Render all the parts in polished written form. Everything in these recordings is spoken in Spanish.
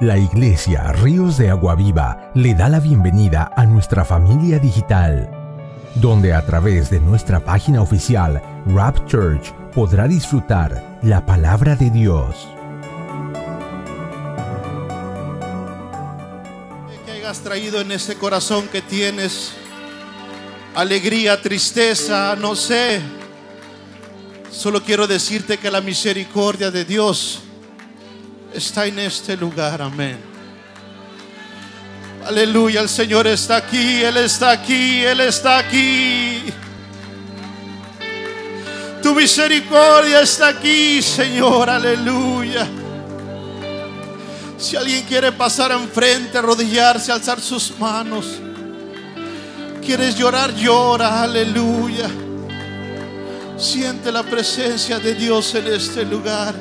La Iglesia Ríos de Agua Viva le da la bienvenida a nuestra familia digital, donde a través de nuestra página oficial Rap Church podrá disfrutar la palabra de Dios. Que hayas traído en ese corazón que tienes alegría, tristeza, no sé. Solo quiero decirte que la misericordia de Dios está en este lugar, amén. Aleluya, el Señor está aquí, Él está aquí, Él está aquí. Tu misericordia está aquí, Señor, aleluya. Si alguien quiere pasar enfrente, arrodillarse, alzar sus manos, quieres llorar, llora, aleluya. Siente la presencia de Dios en este lugar.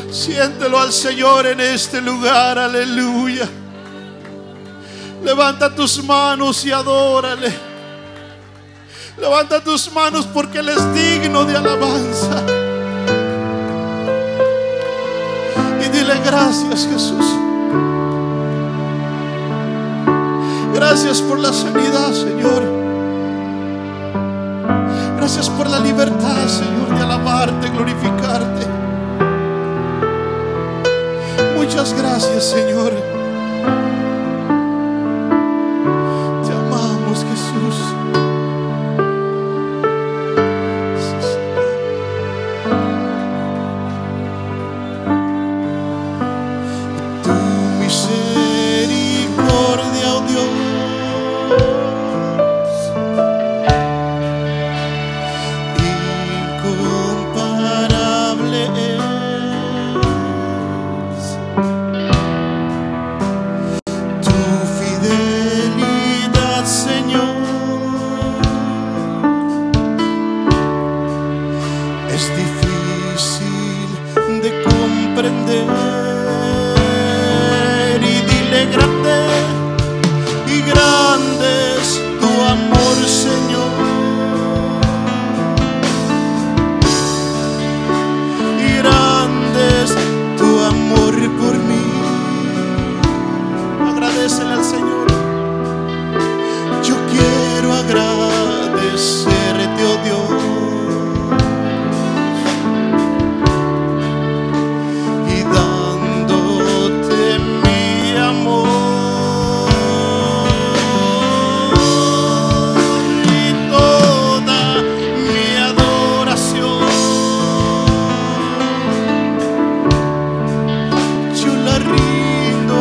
Siéntelo al Señor en este lugar, aleluya. Levanta tus manos y adórale. Levanta tus manos porque Él es digno de alabanza. Y dile gracias, Jesús. Gracias por la sanidad, Señor. Gracias por la libertad, Señor, de alabarte, glorificarte. Muchas gracias, Señor. Te amamos, Jesús. Sí, Señor. Tu misericordia, oh Dios, incomparable es. Al Señor, yo quiero agradecerte, oh Dios, y dándote mi amor y toda mi adoración. Yo la rindo a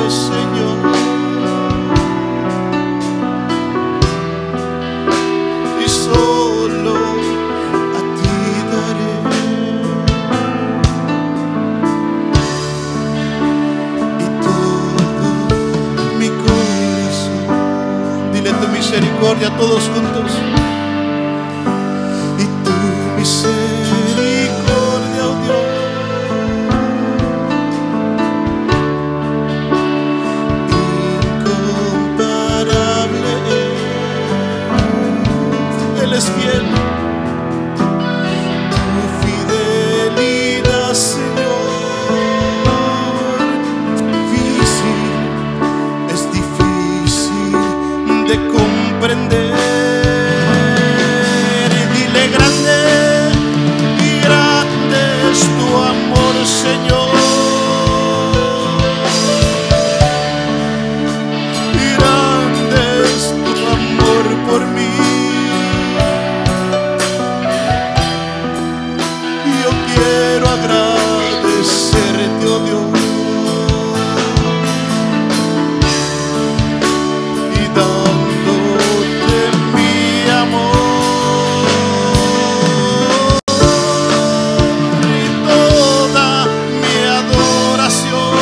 Señor, y solo a ti daré y todo mi corazón. Dile tu misericordia todos juntos. Y tu misericordia, oh Dios, Él es fiel. Tu fidelidad, Señor, es difícil de comprender. Dile grande y grande es tu amor, Señor. Y grande es tu amor por mí. Quiero agradecerte, oh Dios, y dándote mi amor y toda mi adoración.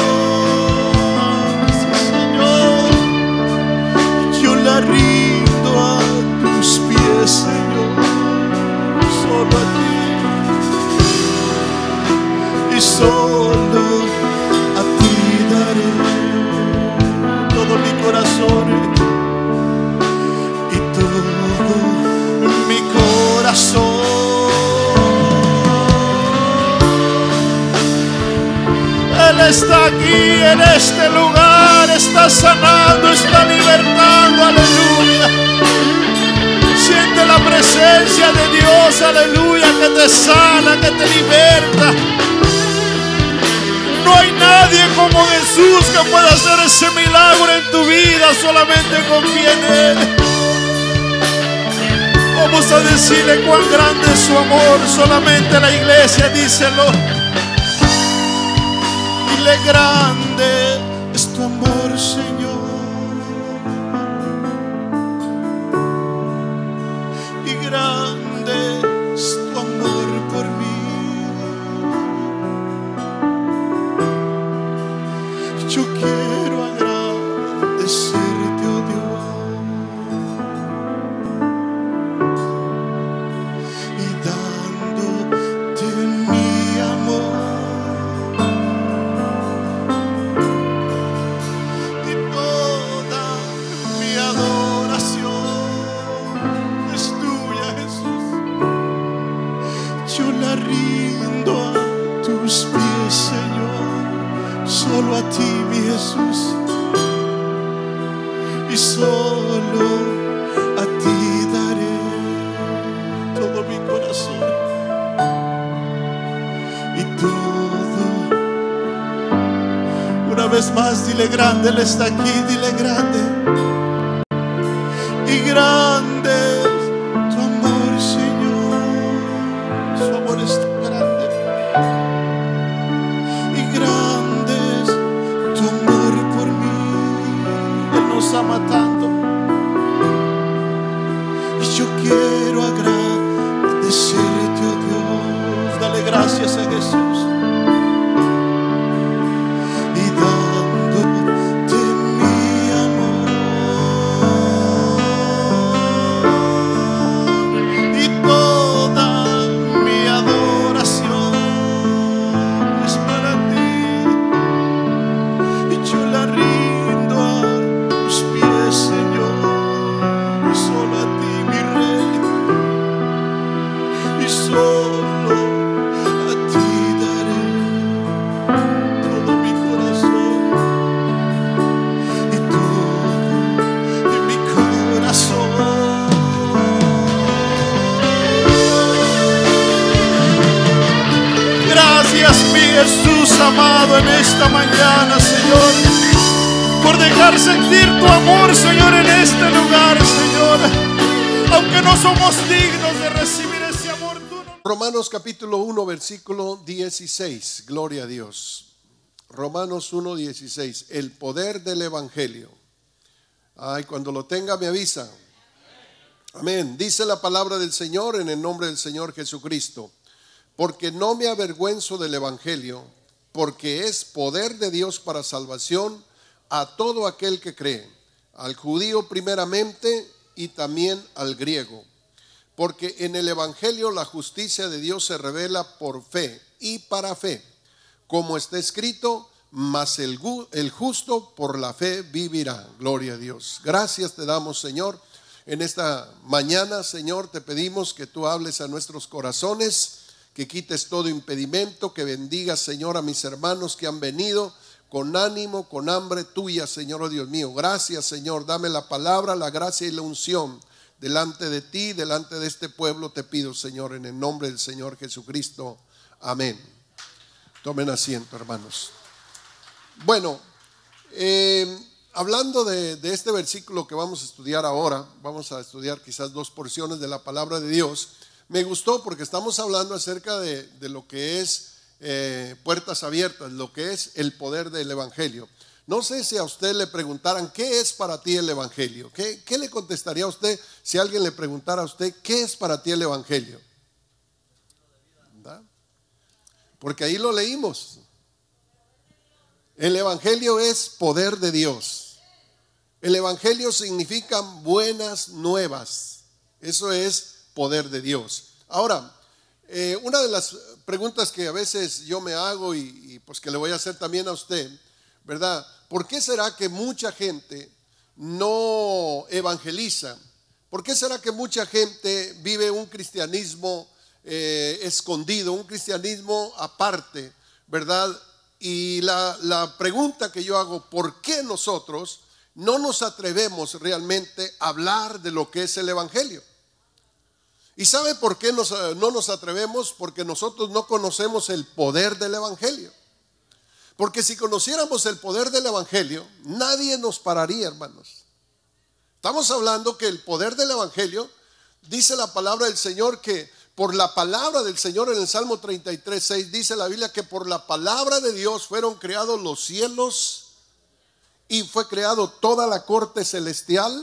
Sí, Señor, yo la rindo a tus pies, Señor, solo a ti. Y solo a ti daré todo mi corazón y todo mi corazón. Él está aquí en este lugar, está sanando, está libertando, aleluya. Siente la presencia de Dios, aleluya, que te sana, que te liberta. No hay nadie como Jesús que pueda hacer ese milagro en tu vida, solamente confía en Él. Vamos a decirle cuán grande es su amor, solamente la iglesia, díselo. Dile: grande es tu amor, Señor, y grande es tu amor por mí. Yo quiero agradecerte, oh Dios, y dándote mi amor y toda mi adoración es tuya, Jesús. Yo la rindo a tus pies, Señor, solo a ti, mi Jesús, y solo a ti daré todo mi corazón y todo. Una vez más, dile: grande, Él está aquí, dile: grande. Y grande es tu amor, Señor, su amor es tan grande. Y grande es tu amor por mí. Él nos ama tanto, y yo quiero agradecerte, oh Dios. Dale gracias a Jesús. Y dándote mi amor y toda mi adoración es para ti, y yo la rindo a tus pies, Señor, y solo a ti, mi Rey, y solo a ti daré todo mi corazón y todo de mi corazón. Gracias, mi Jesús amado, en esta mañana, Señor, por dejar sentir tu amor, Señor, en este lugar, Señor. Aunque no somos dignos de recibir ese amor, tú no. Romanos capítulo 1, versículo 16. Gloria a Dios. Romanos 1, 16. El poder del evangelio. Ay, cuando lo tenga me avisa. Amén. Dice la palabra del Señor en el nombre del Señor Jesucristo. Porque no me avergüenzo del evangelio, porque es poder de Dios para salvación a todo aquel que cree, al judío primeramente y también al griego. Porque en el evangelio la justicia de Dios se revela por fe y para fe, como está escrito: mas el justo por la fe vivirá. Gloria a Dios. Gracias te damos, Señor. En esta mañana, Señor, te pedimos que tú hables a nuestros corazones, que quites todo impedimento, que bendigas, Señor, a mis hermanos que han venido con ánimo, con hambre tuya, Señor, oh Dios mío. Gracias, Señor. Dame la palabra, la gracia y la unción delante de ti, delante de este pueblo. Te pido, Señor, en el nombre del Señor Jesucristo. Amén. Tomen asiento, hermanos. Bueno, hablando de este versículo que vamos a estudiar ahora, vamos a estudiar quizás dos porciones de la palabra de Dios. Me gustó porque estamos hablando acerca de lo que es puertas abiertas, lo que es el poder del evangelio. No sé si a usted le preguntaran: ¿qué es para ti el evangelio? ¿Qué le contestaría a usted si alguien le preguntara a usted: ¿qué es para ti el evangelio? ¿Verdad? Porque ahí lo leímos. El evangelio es poder de Dios. El evangelio significa buenas nuevas. Eso es poder de Dios. Ahora, una de las preguntas que a veces yo me hago y pues que le voy a hacer también a usted, ¿verdad? ¿Por qué será que mucha gente no evangeliza? ¿Por qué será que mucha gente vive un cristianismo escondido, un cristianismo aparte, ¿verdad? Y la pregunta que yo hago, ¿por qué nosotros no nos atrevemos realmente a hablar de lo que es el Evangelio? ¿Y sabe por qué no nos atrevemos? Porque nosotros no conocemos el poder del Evangelio. Porque si conociéramos el poder del Evangelio, nadie nos pararía, hermanos. Estamos hablando que el poder del Evangelio, dice la palabra del Señor, que por la palabra del Señor en el Salmo 33:6 dice la Biblia que por la palabra de Dios fueron creados los cielos y fue creado toda la corte celestial.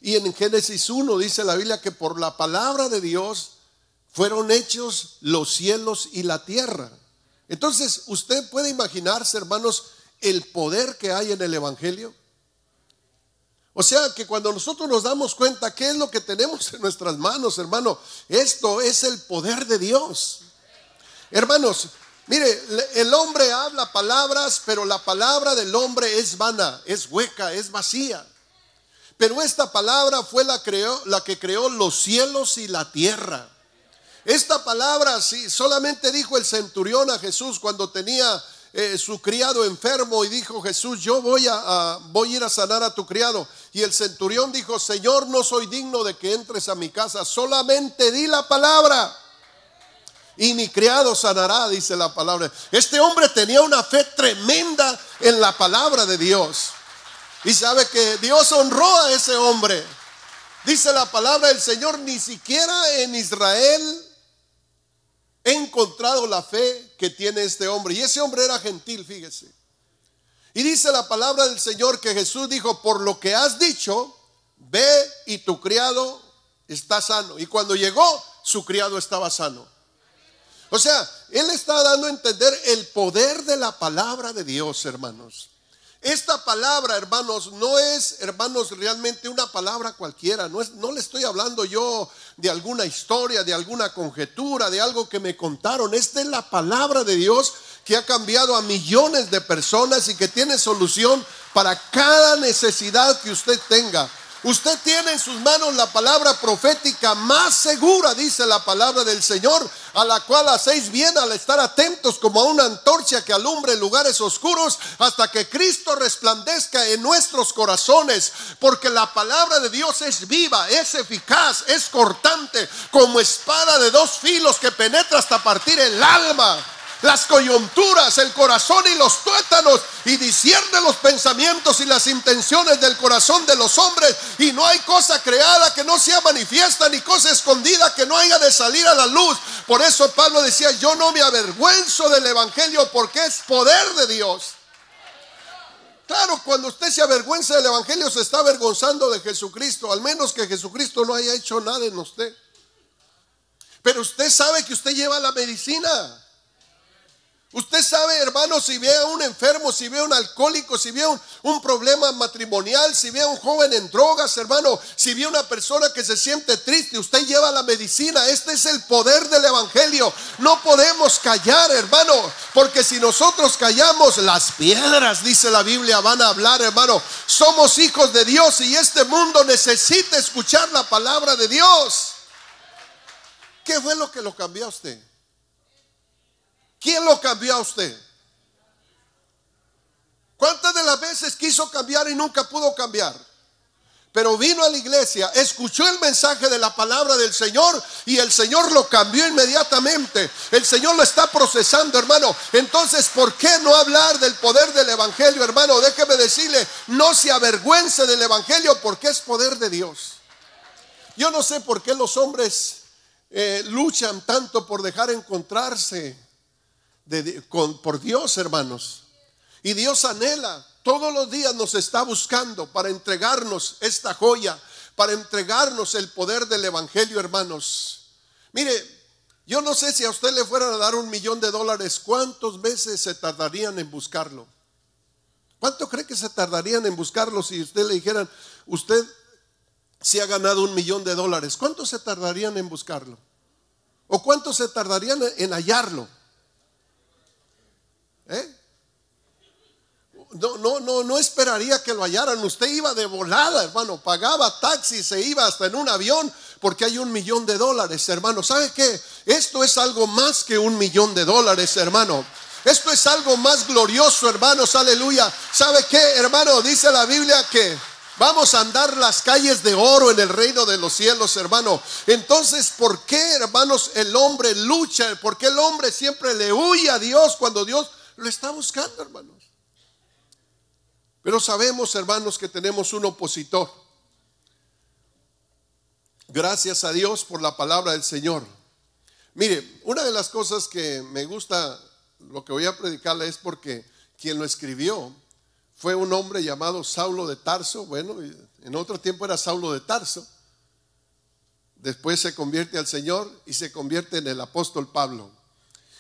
Y en Génesis 1 dice la Biblia que por la palabra de Dios fueron hechos los cielos y la tierra. Entonces, usted puede imaginarse, hermanos, el poder que hay en el Evangelio. O sea que cuando nosotros nos damos cuenta qué es lo que tenemos en nuestras manos, hermano, esto es el poder de Dios. Hermanos, mire, el hombre habla palabras, pero la palabra del hombre es vana, es hueca, es vacía. Pero esta palabra fue la que creó los cielos y la tierra. Esta palabra, sí, solamente dijo el centurión a Jesús cuando tenía su criado enfermo, y dijo Jesús: yo voy a ir a sanar a tu criado. Y el centurión dijo: Señor, no soy digno de que entres a mi casa, solamente di la palabra y mi criado sanará, dice la palabra. Este hombre tenía una fe tremenda en la palabra de Dios. Y sabe que Dios honró a ese hombre. Dice la palabra del Señor: ni siquiera en Israel he encontrado la fe que tiene este hombre. Y ese hombre era gentil, fíjese. Y dice la palabra del Señor que Jesús dijo: por lo que has dicho, ve y tu criado está sano. Y cuando llegó, su criado estaba sano. O sea, él está dando a entender el poder de la palabra de Dios, hermanos. Esta palabra, hermanos, no es, hermanos, realmente una palabra cualquiera. No le estoy hablando yo de alguna historia, de alguna conjetura, de algo que me contaron. Esta es la palabra de Dios que ha cambiado a millones de personas y que tiene solución para cada necesidad que usted tenga. Usted tiene en sus manos la palabra profética más segura, dice la palabra del Señor, a la cual hacéis bien al estar atentos como a una antorcha que alumbre lugares oscuros hasta que Cristo resplandezca en nuestros corazones. Porque la palabra de Dios es viva, es eficaz, es cortante, como espada de dos filos que penetra hasta partir el alma, las coyunturas, el corazón y los tuétanos, y discierne los pensamientos y las intenciones del corazón de los hombres. Y no hay cosa creada que no sea manifiesta, ni cosa escondida que no haya de salir a la luz. Por eso Pablo decía: yo no me avergüenzo del evangelio, porque es poder de Dios. Claro, cuando usted se avergüenza del evangelio, se está avergonzando de Jesucristo, al menos que Jesucristo no haya hecho nada en usted. Pero usted sabe que usted lleva la medicina. Usted sabe, hermano, si ve a un enfermo, si ve a un alcohólico, si ve un problema matrimonial, si ve a un joven en drogas, hermano, si ve a una persona que se siente triste, usted lleva la medicina. Este es el poder del evangelio. No podemos callar, hermano, porque si nosotros callamos, las piedras, dice la Biblia, van a hablar, hermano. Somos hijos de Dios y este mundo necesita escuchar la palabra de Dios. ¿Qué fue lo que lo cambió a usted? ¿Quién lo cambió a usted? ¿Cuántas de las veces quiso cambiar y nunca pudo cambiar? Pero vino a la iglesia, escuchó el mensaje de la palabra del Señor y el Señor lo cambió inmediatamente. El Señor lo está procesando, hermano. Entonces, ¿por qué no hablar del poder del evangelio, hermano? Déjeme decirle, no se avergüence del evangelio, porque es poder de Dios. Yo no sé por qué los hombres luchan tanto por dejar encontrarse por Dios, hermanos. Y Dios anhela, todos los días nos está buscando para entregarnos esta joya, para entregarnos el poder del evangelio, hermanos. Mire, yo no sé si a usted le fueran a dar $1,000,000, ¿cuántos meses se tardarían en buscarlo? ¿Cuánto cree que se tardarían en buscarlo si usted le dijeran: usted se ha ganado $1,000,000? ¿Cuánto se tardarían en buscarlo? ¿O cuánto se tardarían en hallarlo? No esperaría que lo hallaran. Usted iba de volada, hermano, pagaba taxi, se iba hasta en un avión, porque hay $1,000,000, hermano. ¿Sabe qué? Esto es algo más que $1,000,000, hermano. Esto es algo más glorioso, hermanos, aleluya. ¿Sabe qué, hermano? Dice la Biblia que vamos a andar las calles de oro en el reino de los cielos, hermano. Entonces, ¿por qué, hermanos, el hombre lucha? ¿Por qué el hombre siempre le huye a Dios cuando Dios lo está buscando, hermanos? Pero sabemos, hermanos, que tenemos un opositor. Gracias a Dios por la palabra del Señor. Mire, una de las cosas que me gusta, lo que voy a predicarle, es porque quien lo escribió fue un hombre llamado Saulo de Tarso. Bueno, en otro tiempo era Saulo de Tarso. Después se convierte al Señor y se convierte en el apóstol Pablo.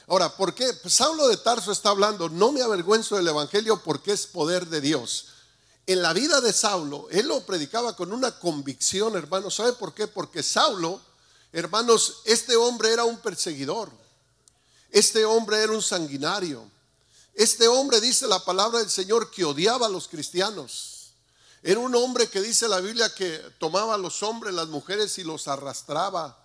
Ahora, ¿por qué? Pues Saulo de Tarso está hablando: no me avergüenzo del evangelio porque es poder de Dios. En la vida de Saulo, él lo predicaba con una convicción, hermanos. ¿Sabe por qué? Porque Saulo, hermanos, este hombre era un perseguidor. Este hombre era un sanguinario. Este hombre, dice la palabra del Señor, que odiaba a los cristianos. Era un hombre que dice la Biblia que tomaba a los hombres, las mujeres y los arrastraba.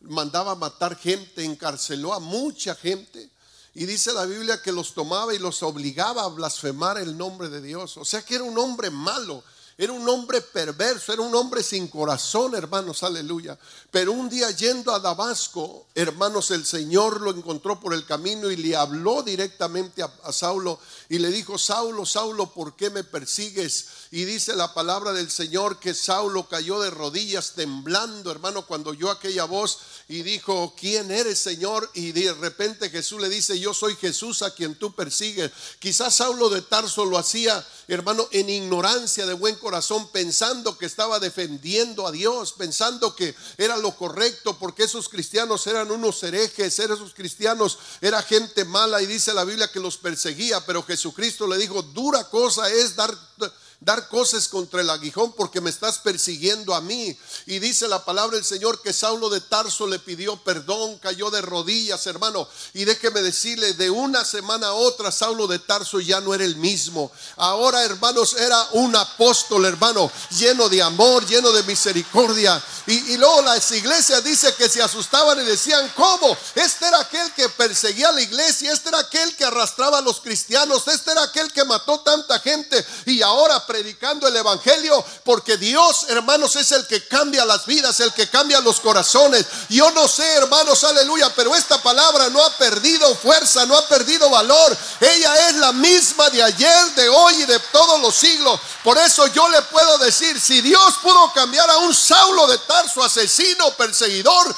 Mandaba matar gente, encarceló a mucha gente. Y dice la Biblia que los tomaba y los obligaba a blasfemar el nombre de Dios. O sea que era un hombre malo. Era un hombre perverso, era un hombre sin corazón, hermanos, aleluya. Pero un día yendo a Damasco, hermanos, el Señor lo encontró por el camino y le habló directamente a Saulo y le dijo: Saulo, Saulo, ¿por qué me persigues? Y dice la palabra del Señor que Saulo cayó de rodillas temblando, hermano, cuando oyó aquella voz y dijo: ¿quién eres, Señor? Y de repente Jesús le dice: yo soy Jesús a quien tú persigues. Quizás Saulo de Tarso lo hacía, hermano, en ignorancia, de buen corazón, pensando que estaba defendiendo a Dios, pensando que era lo correcto, porque esos cristianos eran unos herejes, esos cristianos era gente mala, y dice la Biblia que los perseguía. Pero Jesucristo le dijo: dura cosa es dar cosas contra el aguijón, porque me estás persiguiendo a mí. Y dice la palabra del Señor que Saulo de Tarso le pidió perdón, cayó de rodillas, hermano. Y déjeme decirle, de una semana a otra Saulo de Tarso ya no era el mismo. Ahora, hermanos, era un apóstol, hermano, lleno de amor, lleno de misericordia. Y luego las iglesias, dice que se asustaban y decían: ¿cómo? Este era aquel que perseguía a la iglesia, este era aquel que arrastraba a los cristianos, este era aquel que mató tanta gente, y ahora predicando el evangelio. Porque Dios, hermanos, es el que cambia las vidas, el que cambia los corazones. Yo no sé, hermanos, aleluya, pero esta palabra no ha perdido fuerza, no ha perdido valor. Ella es la misma de ayer, de hoy y de todos los siglos. Por eso yo le puedo decir: si Dios pudo cambiar a un Saulo de Tarso, asesino, perseguidor,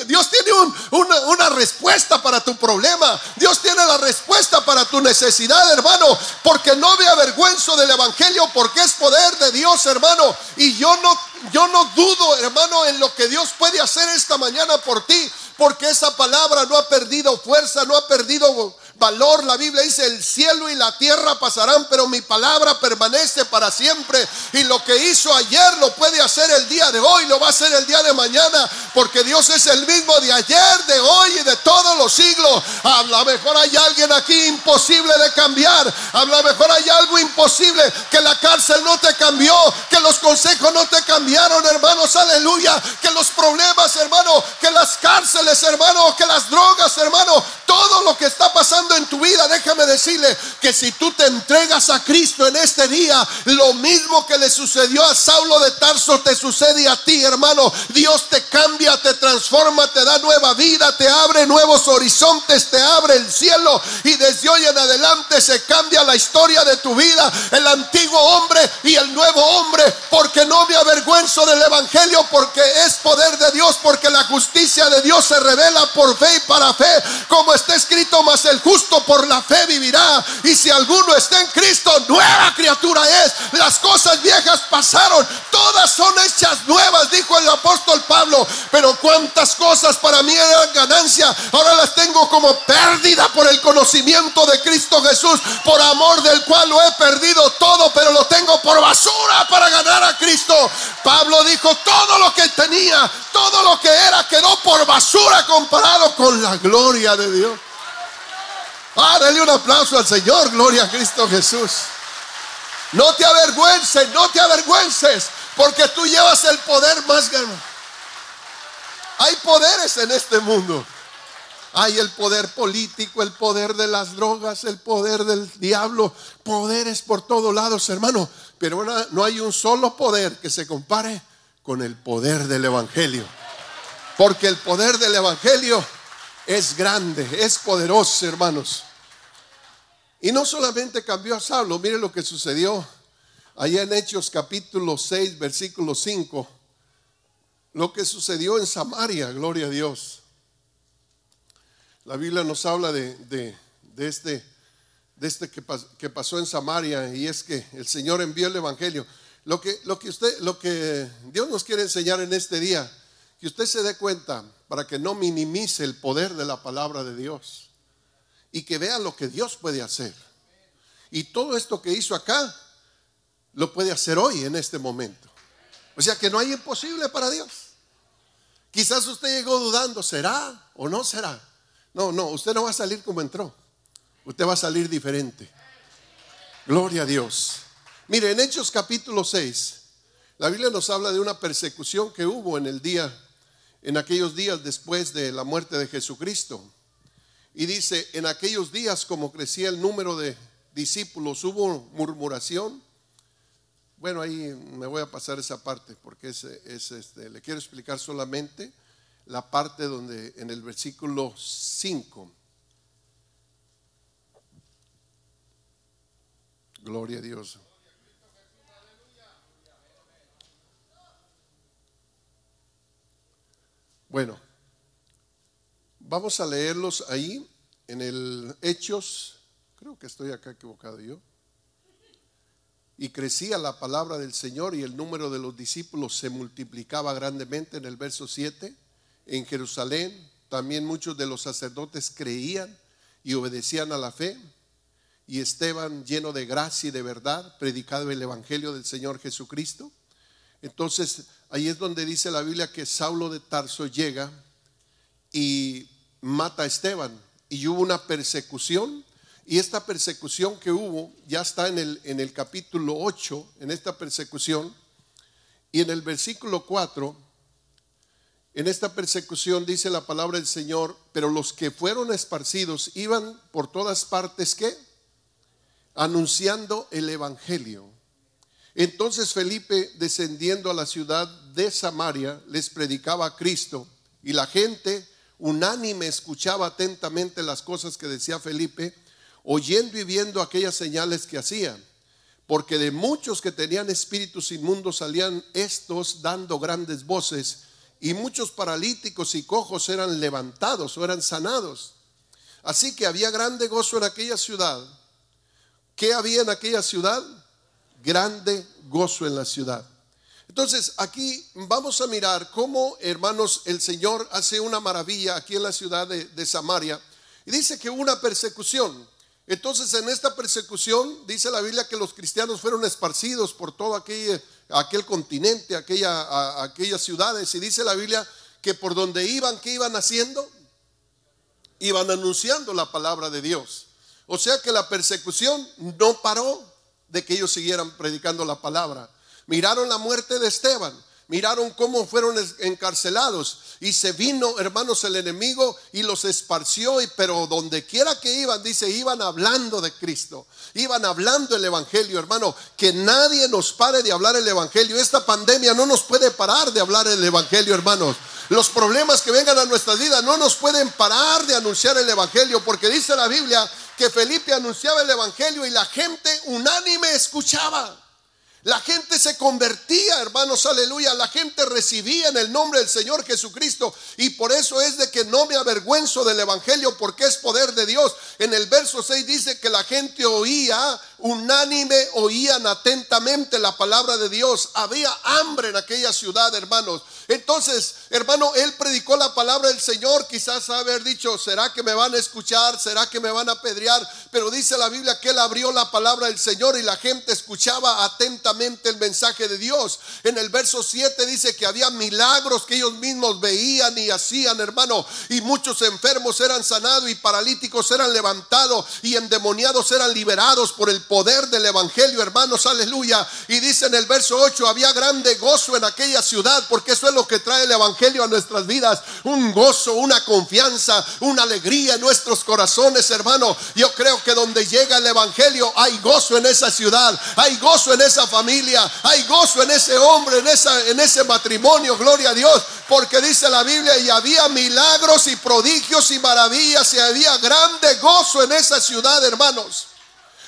Dios tiene una respuesta para tu problema. Dios tiene la respuesta para tu necesidad, hermano. Porque no me avergüenzo del evangelio, porque es poder de Dios, hermano. Y yo no dudo, hermano, en lo que Dios puede hacer esta mañana por ti, porque esa palabra no ha perdido fuerza, no ha perdido valor. La Biblia dice: el cielo y la tierra pasarán, pero mi palabra permanece para siempre. Y lo que hizo ayer lo puede hacer el día de hoy, lo va a hacer el día de mañana, porque Dios es el mismo de ayer, de hoy y de todos los siglos. A lo mejor hay alguien aquí imposible de cambiar. A lo mejor hay algo imposible, que la cárcel no te cambió, que los consejos no te cambiaron, hermanos, aleluya, que los problemas, hermano, que las cárceles, hermano, que las drogas, hermano, todo lo que está pasando en tu vida. Déjame decirle que si tú te entregas a Cristo en este día, lo mismo que le sucedió a Saulo de Tarso te sucede a ti, hermano. Dios te cambia, te transforma, te da nueva vida, te abre nuevos horizontes, te abre el cielo, y desde hoy en adelante se cambia la historia de tu vida, el antiguo hombre y el nuevo hombre. Porque no me avergüenzo del evangelio, porque es poder de Dios, porque la justicia de Dios se revela por fe y para fe, como está escrito: mas el justo por la fe vivirá. Y si alguno está en Cristo, nueva criatura es. Las cosas viejas pasaron, todas son hechas nuevas, dijo el apóstol Pablo. Pero cuántas cosas para mí eran ganancia, ahora las tengo como pérdida por el conocimiento de Cristo Jesús, por amor del cual lo he perdido todo, pero lo tengo por basura para ganar a Cristo. Pablo dijo: todo lo que tenía, todo lo que era, quedó por basura comparado con la gloria de Dios. Dale un aplauso al Señor, gloria a Cristo Jesús. No te avergüences, no te avergüences, porque tú llevas el poder más grande. Hay poderes en este mundo. Hay el poder político, el poder de las drogas, el poder del diablo, poderes por todos lados, hermano. Pero no hay un solo poder que se compare con el poder del evangelio. Porque el poder del evangelio es grande, es poderoso, hermanos. Y no solamente cambió a Saulo, mire lo que sucedió allá en Hechos capítulo 6, versículo 5. Lo que sucedió en Samaria, gloria a Dios. La Biblia nos habla de este que pasó en Samaria, y es que el Señor envió el evangelio. Lo que Dios nos quiere enseñar en este día, que usted se dé cuenta para que no minimice el poder de la palabra de Dios y que vea lo que Dios puede hacer. Y todo esto que hizo acá lo puede hacer hoy, en este momento. O sea que no hay imposible para Dios. Quizás usted llegó dudando, ¿será o no será? No, usted no va a salir como entró. Usted va a salir diferente. Gloria a Dios. Mire, en Hechos capítulo 6, la Biblia nos habla de una persecución que hubo en aquellos días después de la muerte de Jesucristo. Y dice, en aquellos días, como crecía el número de discípulos, hubo murmuración. Bueno, ahí me voy a pasar esa parte porque le quiero explicar solamente la parte donde en el versículo 5. Gloria a Dios. Bueno, vamos a leerlos ahí en el Hechos. Creo que estoy acá equivocado yo. Y crecía la palabra del Señor y el número de los discípulos se multiplicaba grandemente. En el verso 7, en Jerusalén también muchos de los sacerdotes creían y obedecían a la fe. Y Esteban, lleno de gracia y de verdad, predicaba el evangelio del Señor Jesucristo. Entonces ahí es donde dice la Biblia que Saulo de Tarso llega y mata a Esteban. Y hubo una persecución. Y esta persecución que hubo ya está en el capítulo 8, en esta persecución. Y en el versículo 4, en esta persecución dice la palabra del Señor: pero los que fueron esparcidos iban por todas partes, ¿qué? Anunciando el evangelio. Entonces Felipe, descendiendo a la ciudad de Samaria, les predicaba a Cristo, y la gente unánime escuchaba atentamente las cosas que decía Felipe, oyendo y viendo aquellas señales que hacían, porque de muchos que tenían espíritus inmundos salían estos dando grandes voces, y muchos paralíticos y cojos eran levantados o eran sanados. Así que había grande gozo en aquella ciudad. ¿Qué había en aquella ciudad? Grande gozo en la ciudad. Entonces aquí vamos a mirar cómo, hermanos, el Señor hace una maravilla aquí en la ciudad de Samaria. Y dice que hubo una persecución. Entonces en esta persecución dice la Biblia que los cristianos fueron esparcidos por todo aquel continente, aquellas ciudades. Y dice la Biblia que por donde iban, ¿qué iban haciendo? Iban anunciando la palabra de Dios. O sea que la persecución no paró de que ellos siguieran predicando la palabra. Miraron la muerte de Esteban, miraron cómo fueron encarcelados, y se vino, hermanos, el enemigo y los esparció. Pero donde quiera que iban, dice, iban hablando de Cristo, iban hablando el evangelio. Hermano, que nadie nos pare de hablar el evangelio. Esta pandemia no nos puede parar de hablar el evangelio, hermanos. Los problemas que vengan a nuestra vida no nos pueden parar de anunciar el evangelio, porque dice la Biblia que Felipe anunciaba el evangelio y la gente unánime escuchaba. La gente se convertía, hermanos, aleluya. La gente recibía en el nombre del Señor Jesucristo. Y por eso es de que no me avergüenzo del evangelio, porque es poder de Dios. En el verso 6 dice que la gente oía, unánime oían atentamente la palabra de Dios. Había hambre en aquella ciudad, hermanos. Entonces, hermano, él predicó la palabra del Señor. Quizás haber dicho, ¿será que me van a escuchar? ¿Será que me van a apedrear? Pero dice la Biblia que él abrió la palabra del Señor y la gente escuchaba atentamente el mensaje de Dios. En el verso 7 dice que había milagros que ellos mismos veían y hacían, hermano. Y muchos enfermos eran sanados y paralíticos eran levantados y endemoniados eran liberados por el poder del evangelio, hermanos, aleluya. Y dice en el verso 8, había grande gozo en aquella ciudad, porque eso es lo que trae el evangelio a nuestras vidas, un gozo, una confianza, una alegría en nuestros corazones, hermano. Yo creo que donde llega el evangelio hay gozo en esa ciudad, hay gozo en esa familia, hay gozo en ese hombre, en ese matrimonio, gloria a Dios, porque dice la Biblia, y había milagros y prodigios y maravillas, y había grande gozo en esa ciudad, hermanos.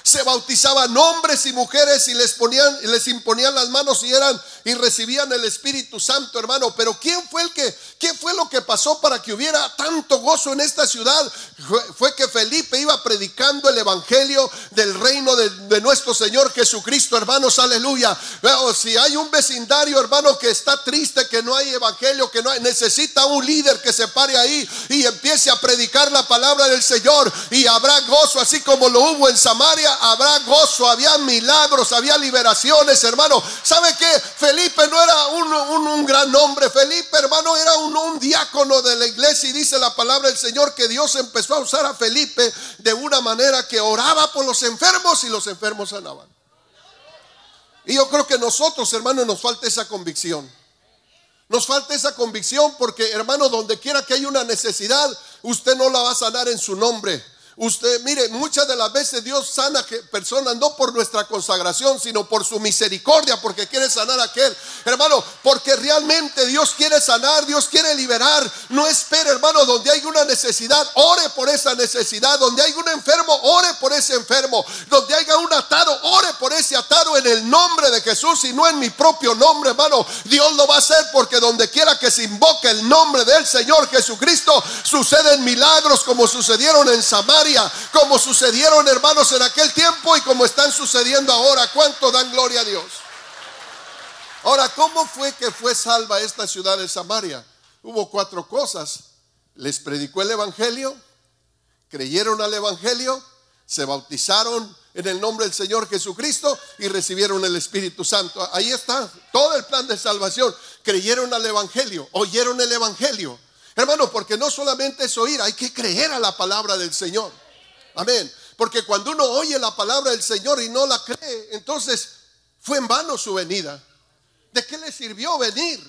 Se bautizaban hombres y mujeres y les imponían las manos y recibían el Espíritu Santo, hermano. Pero ¿qué fue lo que pasó para que hubiera tanto gozo en esta ciudad? Fue que Felipe iba predicando el evangelio del reino de nuestro Señor Jesucristo, hermanos, aleluya. Si hay un vecindario, hermano, que está triste, que no hay evangelio, necesita un líder que se pare ahí y empiece a predicar la palabra del Señor, y habrá gozo, así como lo hubo en Samaria. Habrá gozo, había milagros, había liberaciones, hermano. ¿Sabe qué? Felipe no era un gran hombre. Felipe, hermano, era un diácono de la iglesia, y dice la palabra del Señor que Dios empezó a usar a Felipe de una manera que oraba por los enfermos y los enfermos sanaban. Y yo creo que nosotros, hermano, nos falta esa convicción. Nos falta esa convicción porque, hermano, donde quiera que haya una necesidad, usted no la va a sanar en su nombre. Usted, mire, muchas de las veces Dios sana a personas no por nuestra consagración, sino por su misericordia, porque quiere sanar a aquel, hermano, porque realmente Dios quiere sanar, Dios quiere liberar. No espere, hermano, donde hay una necesidad, ore por esa necesidad. Donde hay un enfermo, ore por ese enfermo. Donde haya un atado, ore por ese atado en el nombre de Jesús y no en mi propio nombre, hermano. Dios lo va a hacer, porque donde quiera que se invoque el nombre del Señor Jesucristo, suceden milagros, como sucedieron en Samaria, como sucedieron, hermanos, en aquel tiempo y como están sucediendo ahora. ¿Cuánto dan gloria a Dios? Ahora, ¿cómo fue que fue salva esta ciudad de Samaria? Hubo 4 cosas. Les predicó el evangelio, creyeron al evangelio, se bautizaron en el nombre del Señor Jesucristo y recibieron el Espíritu Santo. Ahí está todo el plan de salvación. Creyeron al evangelio, oyeron el evangelio, hermano, porque no solamente es oír, hay que creer a la palabra del Señor. Amén. Porque cuando uno oye la palabra del Señor y no la cree, entonces fue en vano su venida. ¿De qué le sirvió venir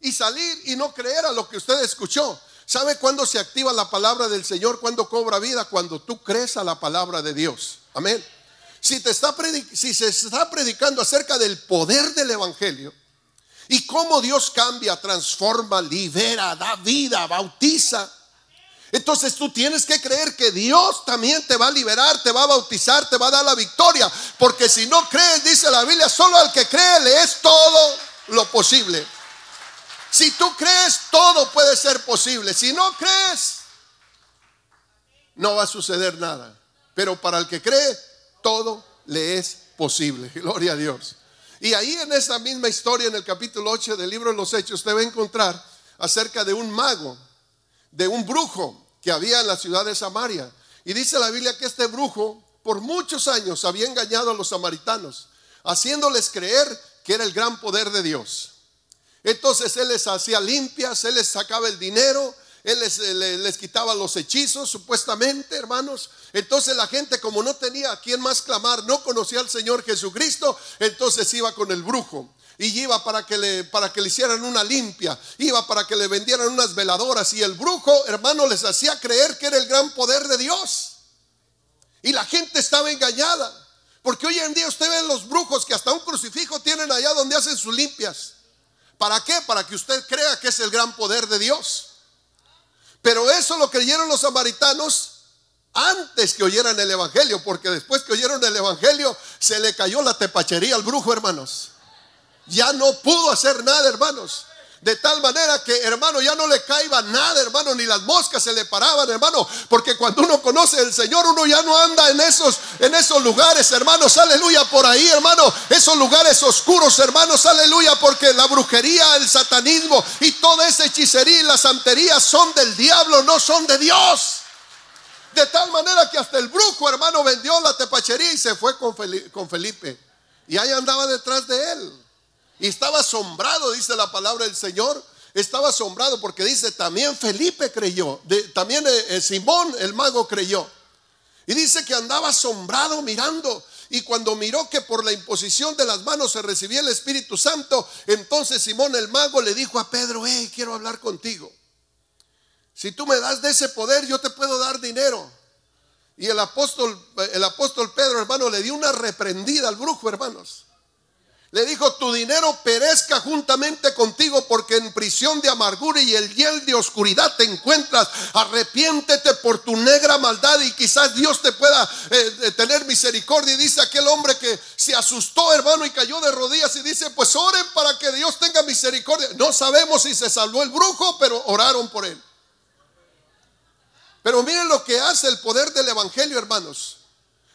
y salir y no creer a lo que usted escuchó? ¿Sabe cuándo se activa la palabra del Señor? ¿Cuándo cobra vida? Cuando tú crees a la palabra de Dios. Amén. Si se está predicando acerca del poder del evangelio y cómo Dios cambia, transforma, libera, da vida, bautiza, entonces tú tienes que creer que Dios también te va a liberar, te va a bautizar, te va a dar la victoria. Porque si no crees, dice la Biblia, solo al que cree le es todo lo posible. Si tú crees, todo puede ser posible. Si no crees, no va a suceder nada. Pero para el que cree, todo le es posible. Gloria a Dios. Y ahí en esa misma historia, en el capítulo 8 del libro de los Hechos, usted va a encontrar acerca de un mago, de un brujo que había en la ciudad de Samaria. Y dice la Biblia que este brujo por muchos años había engañado a los samaritanos, haciéndoles creer que era el gran poder de Dios. Entonces él les hacía limpias, él les sacaba el dinero, él les quitaba los hechizos, supuestamente, hermanos. Entonces la gente, como no tenía a quién más clamar, no conocía al Señor Jesucristo, entonces iba con el brujo. Y iba para que le hicieran una limpia, iba para que le vendieran unas veladoras. Y el brujo, hermano, les hacía creer que era el gran poder de Dios. Y la gente estaba engañada. Porque hoy en día usted ve los brujos que hasta un crucifijo tienen allá donde hacen sus limpias. ¿Para qué? Para que usted crea que es el gran poder de Dios. Pero eso lo creyeron los samaritanos antes que oyeran el evangelio. Porque después que oyeron el evangelio, se le cayó la tepachería al brujo, hermanos. Ya no pudo hacer nada, hermanos. De tal manera que, hermano, ya no le caiba nada, hermano, ni las moscas se le paraban, hermano. Porque cuando uno conoce al Señor, uno ya no anda en esos lugares, hermanos, aleluya, por ahí, hermano. Esos lugares oscuros, hermanos, aleluya. Porque la brujería, el satanismo y toda esa hechicería y la santería son del diablo, no son de Dios. De tal manera que hasta el brujo, hermano, vendió la tepachería y se fue con Felipe. Y ahí andaba detrás de él. Y estaba asombrado, dice la palabra del Señor. Estaba asombrado porque dice, también Felipe creyó. También Simón el mago creyó. Y dice que andaba asombrado mirando. Y cuando miró que por la imposición de las manos se recibía el Espíritu Santo, entonces Simón el mago le dijo a Pedro: quiero hablar contigo. Si tú me das de ese poder, yo te puedo dar dinero. Y el apóstol Pedro, hermano, le dio una reprendida al brujo, hermanos. Le dijo: tu dinero perezca juntamente contigo, porque en prisión de amargura y el hiel de oscuridad te encuentras. Arrepiéntete por tu negra maldad y quizás Dios te pueda tener misericordia. Y dice aquel hombre que se asustó, hermano, y cayó de rodillas y dice: pues oren para que Dios tenga misericordia. No sabemos si se salvó el brujo, pero oraron por él. Pero miren lo que hace el poder del evangelio, hermanos.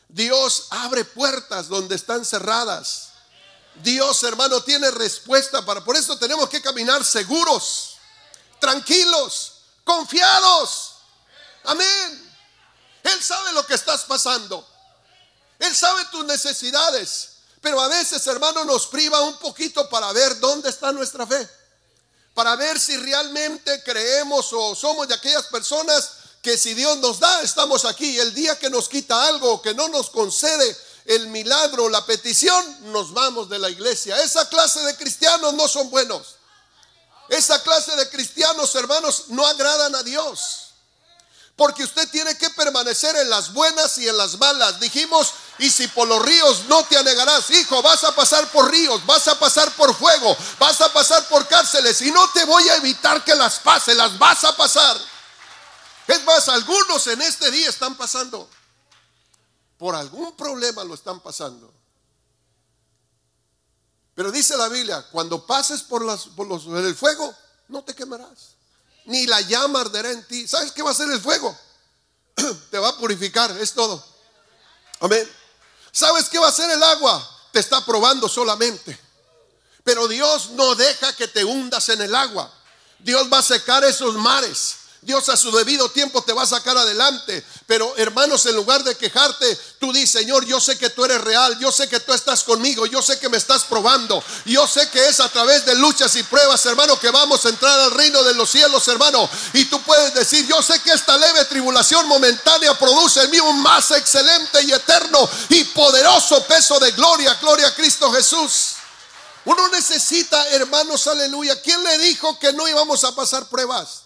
Dios abre puertas donde están cerradas. Dios, hermano, tiene respuesta por eso tenemos que caminar seguros, tranquilos, confiados. Amén. Él sabe lo que estás pasando. Él sabe tus necesidades. Pero a veces, hermano, nos priva un poquito para ver dónde está nuestra fe, para ver si realmente creemos o somos de aquellas personas que si Dios nos da, estamos aquí. El día que nos quita algo, que no nos concede el milagro, la petición, nos vamos de la iglesia. Esa clase de cristianos no son buenos. Esa clase de cristianos, hermanos, no agradan a Dios. Porque usted tiene que permanecer en las buenas y en las malas. Dijimos: y si por los ríos no te anegarás. Hijo, vas a pasar por ríos, vas a pasar por fuego, vas a pasar por cárceles, y no te voy a evitar que las pases, las vas a pasar. Es más, algunos en este día están pasando por algún problema, lo están pasando. Pero dice la Biblia: cuando pases por el fuego, no te quemarás, ni la llama arderá en ti. ¿Sabes qué va a hacer el fuego? Te va a purificar, es todo. Amén. ¿Sabes qué va a hacer el agua? Te está probando solamente. Pero Dios no deja que te hundas en el agua. Dios va a secar esos mares. Dios a su debido tiempo te va a sacar adelante. Pero, hermanos, en lugar de quejarte, tú dices: Señor, yo sé que tú eres real, yo sé que tú estás conmigo, yo sé que me estás probando, yo sé que es a través de luchas y pruebas, hermano, que vamos a entrar al reino de los cielos, hermano. Y tú puedes decir: yo sé que esta leve tribulación momentánea produce en mí un más excelente y eterno y poderoso peso de gloria. Gloria a Cristo Jesús. Uno necesita, hermanos, aleluya. ¿Quién le dijo que no íbamos a pasar pruebas?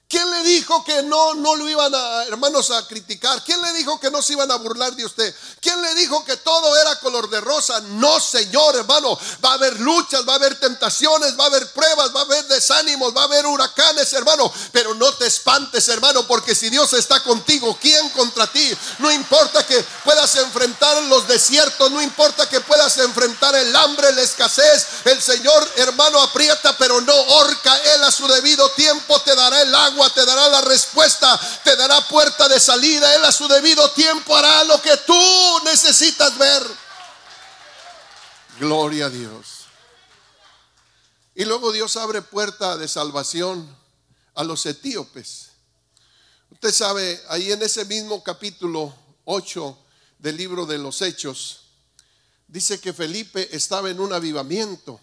¿Quién le dijo que no lo iban a, hermanos, a criticar? ¿Quién le dijo que no se iban a burlar de usted? ¿Quién le dijo que todo era color de rosa? No, Señor, hermano. Va a haber luchas, va a haber tentaciones, va a haber pruebas, va a haber desánimos, va a haber huracanes, hermano. Pero no te espantes, hermano, porque si Dios está contigo, ¿quién contra ti? No importa que puedas enfrentar los desiertos, no importa que puedas enfrentar el hambre, la escasez. El Señor, hermano, aprieta pero no horca. Él a su debido tiempo te dará el agua, te dará la respuesta, te dará puerta de salida. Él a su debido tiempo hará lo que tú necesitas ver. Gloria a Dios. Y luego Dios abre puerta de salvación a los etíopes. Usted sabe, ahí en ese mismo capítulo 8 del libro de los Hechos, dice que Felipe estaba en un avivamiento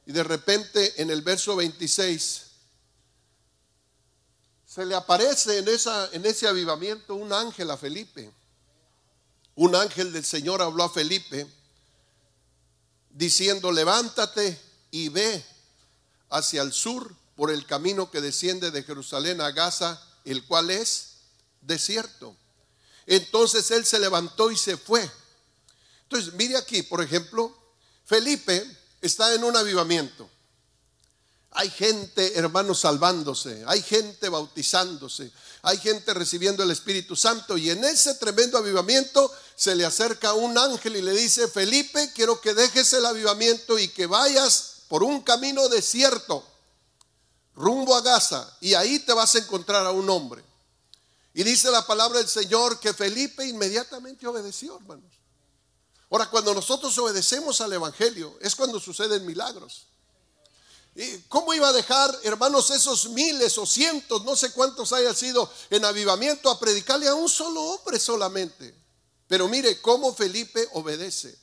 y de repente en el verso 26 se le aparece en ese avivamiento un ángel a Felipe. Un ángel del Señor habló a Felipe diciendo: levántate y ve hacia el sur por el camino que desciende de Jerusalén a Gaza, el cual es desierto. Entonces él se levantó y se fue. Entonces mire aquí, por ejemplo, Felipe está en un avivamiento. Hay gente, hermanos, salvándose, hay gente bautizándose, hay gente recibiendo el Espíritu Santo. Y en ese tremendo avivamiento se le acerca un ángel y le dice: Felipe, quiero que dejes el avivamiento y que vayas por un camino desierto rumbo a Gaza, y ahí te vas a encontrar a un hombre. Y dice la palabra del Señor que Felipe inmediatamente obedeció, hermanos. Ahora, cuando nosotros obedecemos al evangelio es cuando suceden milagros. ¿Y cómo iba a dejar, hermanos, esos miles o cientos, no sé cuántos hayan sido en avivamiento, a predicarle a un solo hombre solamente? Pero mire cómo Felipe obedece.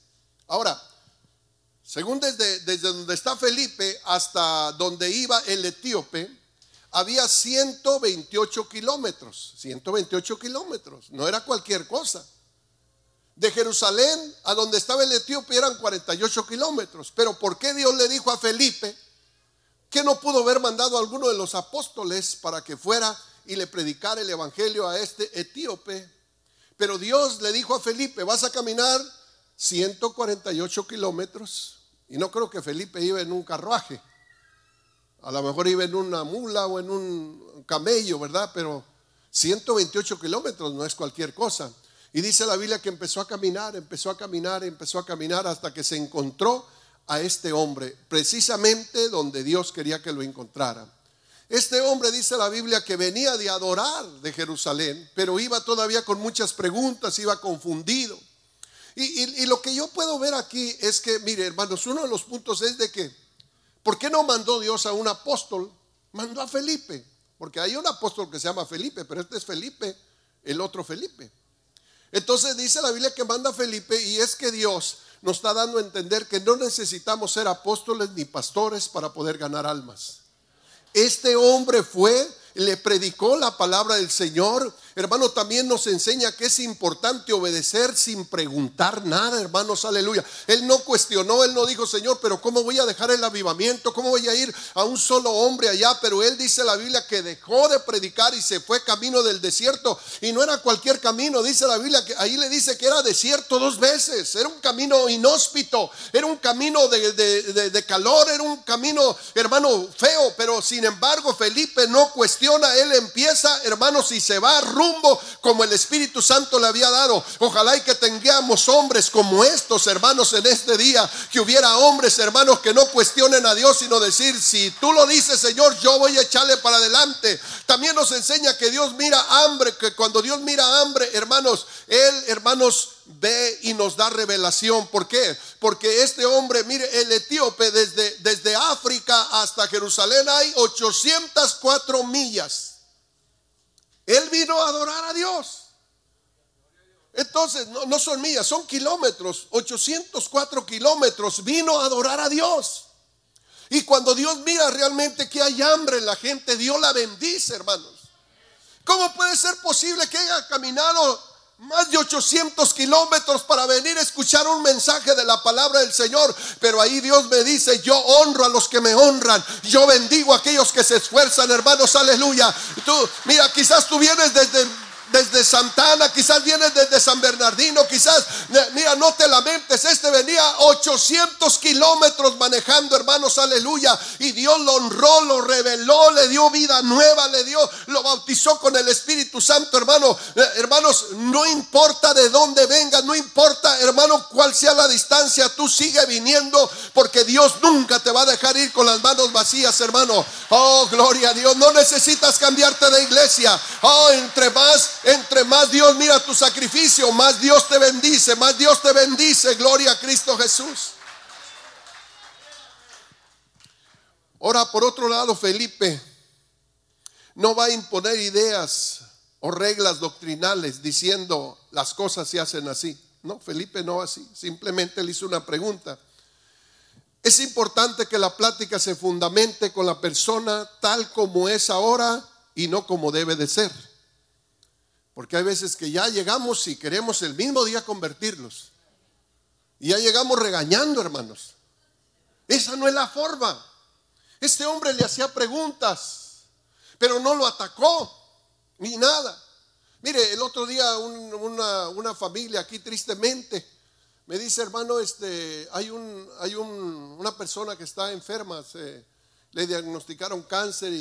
Ahora, según desde donde está Felipe hasta donde iba el etíope, había 128 kilómetros. 128 kilómetros, no era cualquier cosa. De Jerusalén a donde estaba el etíope eran 48 kilómetros. Pero ¿por qué Dios le dijo a Felipe que no pudo haber mandado a alguno de los apóstoles para que fuera y le predicara el evangelio a este etíope? Pero Dios le dijo a Felipe: vas a caminar 148 kilómetros. Y no creo que Felipe iba en un carruaje. A lo mejor iba en una mula o en un camello, ¿verdad? Pero 128 kilómetros no es cualquier cosa. Y dice la Biblia que empezó a caminar hasta que se encontró a este hombre, precisamente donde Dios quería que lo encontrara. Este hombre, dice la Biblia, que venía de adorar de Jerusalén, pero iba todavía con muchas preguntas, iba confundido. Y lo que yo puedo ver aquí es que, mire, hermanos, uno de los puntos es de que, ¿por qué no mandó Dios a un apóstol? Mandó a Felipe, porque hay un apóstol que se llama Felipe, pero este es Felipe, el otro Felipe. Entonces dice la Biblia que manda a Felipe, y es que Dios nos está dando a entender que no necesitamos ser apóstoles ni pastores para poder ganar almas. Este hombre fue, le predicó la palabra del Señor. Hermano, también nos enseña que es importante obedecer sin preguntar nada, hermanos, aleluya. Él no cuestionó, él no dijo: Señor, pero ¿cómo voy a dejar el avivamiento? ¿Cómo voy a ir a un solo hombre allá? Pero él, dice la Biblia, que dejó de predicar y se fue camino del desierto. Y no era cualquier camino, dice la Biblia, que ahí le dice que era desierto 2 veces. Era un camino inhóspito, era un camino de calor, era un camino, hermano, feo. Pero sin embargo, Felipe no cuestiona, él empieza, hermanos, y se va rumbo como el Espíritu Santo le había dado. Ojalá y que tengamos hombres como estos, hermanos, en este día. Que hubiera hombres, hermanos, que no cuestionen a Dios, sino decir: si tú lo dices, Señor, yo voy a echarle para adelante. También nos enseña que Dios mira hambre, que cuando Dios mira hambre, hermanos, Él, hermanos, ve y nos da revelación. ¿Por qué? Porque este hombre, mire, el etíope, desde África hasta Jerusalén hay 804 millas. Él vino a adorar a Dios. Entonces no son millas, son kilómetros. 804 kilómetros. Vino a adorar a Dios. Y cuando Dios mira realmente que hay hambre en la gente, Dios la bendice, hermanos. ¿Cómo puede ser posible que haya caminado más de 800 kilómetros para venir a escuchar un mensaje de la palabra del Señor? Pero ahí Dios me dice: yo honro a los que me honran, yo bendigo a aquellos que se esfuerzan, hermanos, aleluya. Tú, mira, quizás tú vienes desde Santana, quizás vienes desde San Bernardino, quizás, mira, no te lamentes, este venía 800 kilómetros manejando, hermanos, aleluya. Y Dios lo honró, lo reveló, le dio vida nueva, lo bautizó con el Espíritu Santo, hermano. Hermanos, no importa de dónde vengas, no importa, hermano, cuál sea la distancia, tú sigue viniendo, porque Dios nunca te va a dejar ir con las manos vacías, hermano. Oh, gloria a Dios. No necesitas cambiarte de iglesia. Oh, entre más Dios mira tu sacrificio, más Dios te bendice, más Dios te bendice. Gloria a Cristo Jesús. Ahora, por otro lado, Felipe no va a imponer ideas o reglas doctrinales diciendo las cosas se hacen así. No, Felipe no así. Simplemente le hizo una pregunta. Es importante que la plática se fundamente con la persona tal como es ahora y no como debe de ser. Porque hay veces que ya llegamos y queremos el mismo día convertirlos. Y ya llegamos regañando, hermanos. Esa no es la forma. Este hombre le hacía preguntas, pero no lo atacó, ni nada. Mire, el otro día una familia aquí tristemente me dice: hermano, hay una persona que está enferma, le diagnosticaron cáncer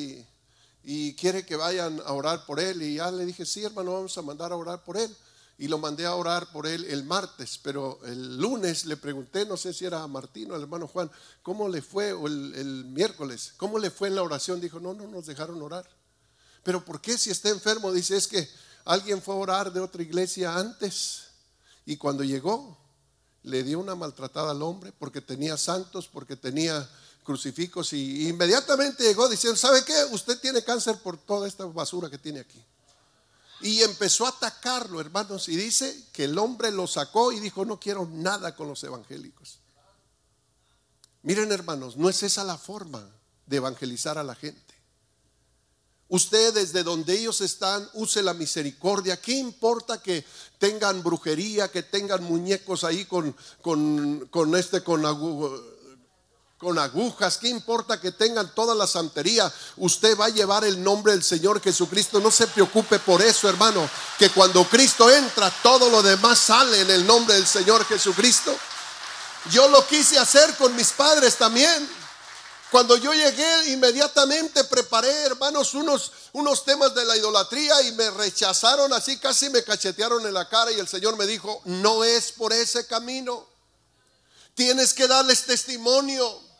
y quiere que vayan a orar por él. Y ya le dije: sí, hermano, vamos a mandar a orar por él. Y lo mandé a orar por él el martes, pero el lunes le pregunté, no sé si era a Martín o al hermano Juan, ¿cómo le fue? O el miércoles, ¿cómo le fue en la oración? Dijo: no nos dejaron orar. ¿Pero por qué si está enfermo? Dice: es que alguien fue a orar de otra iglesia antes y cuando llegó le dio una maltratada al hombre porque tenía santos, porque tenía crucifijos, y inmediatamente llegó diciendo: ¿sabe qué? Usted tiene cáncer por toda esta basura que tiene aquí. Y empezó a atacarlo, hermanos, y dice que el hombre lo sacó y dijo: no quiero nada con los evangélicos. Miren, hermanos, no es esa la forma de evangelizar a la gente. Usted desde donde ellos están, use la misericordia. ¿Qué importa que tengan brujería, que tengan muñecos ahí con agujas? ¿Qué importa que tengan toda la santería? Usted va a llevar el nombre del Señor Jesucristo. No se preocupe por eso, hermano, que cuando Cristo entra, todo lo demás sale en el nombre del Señor Jesucristo. Yo lo quise hacer con mis padres también. Cuando yo llegué, inmediatamente preparé, hermanos, unos temas de la idolatría, y me rechazaron así, casi me cachetearon en la cara, y el Señor me dijo: no es por ese camino. Tienes que darles testimonio.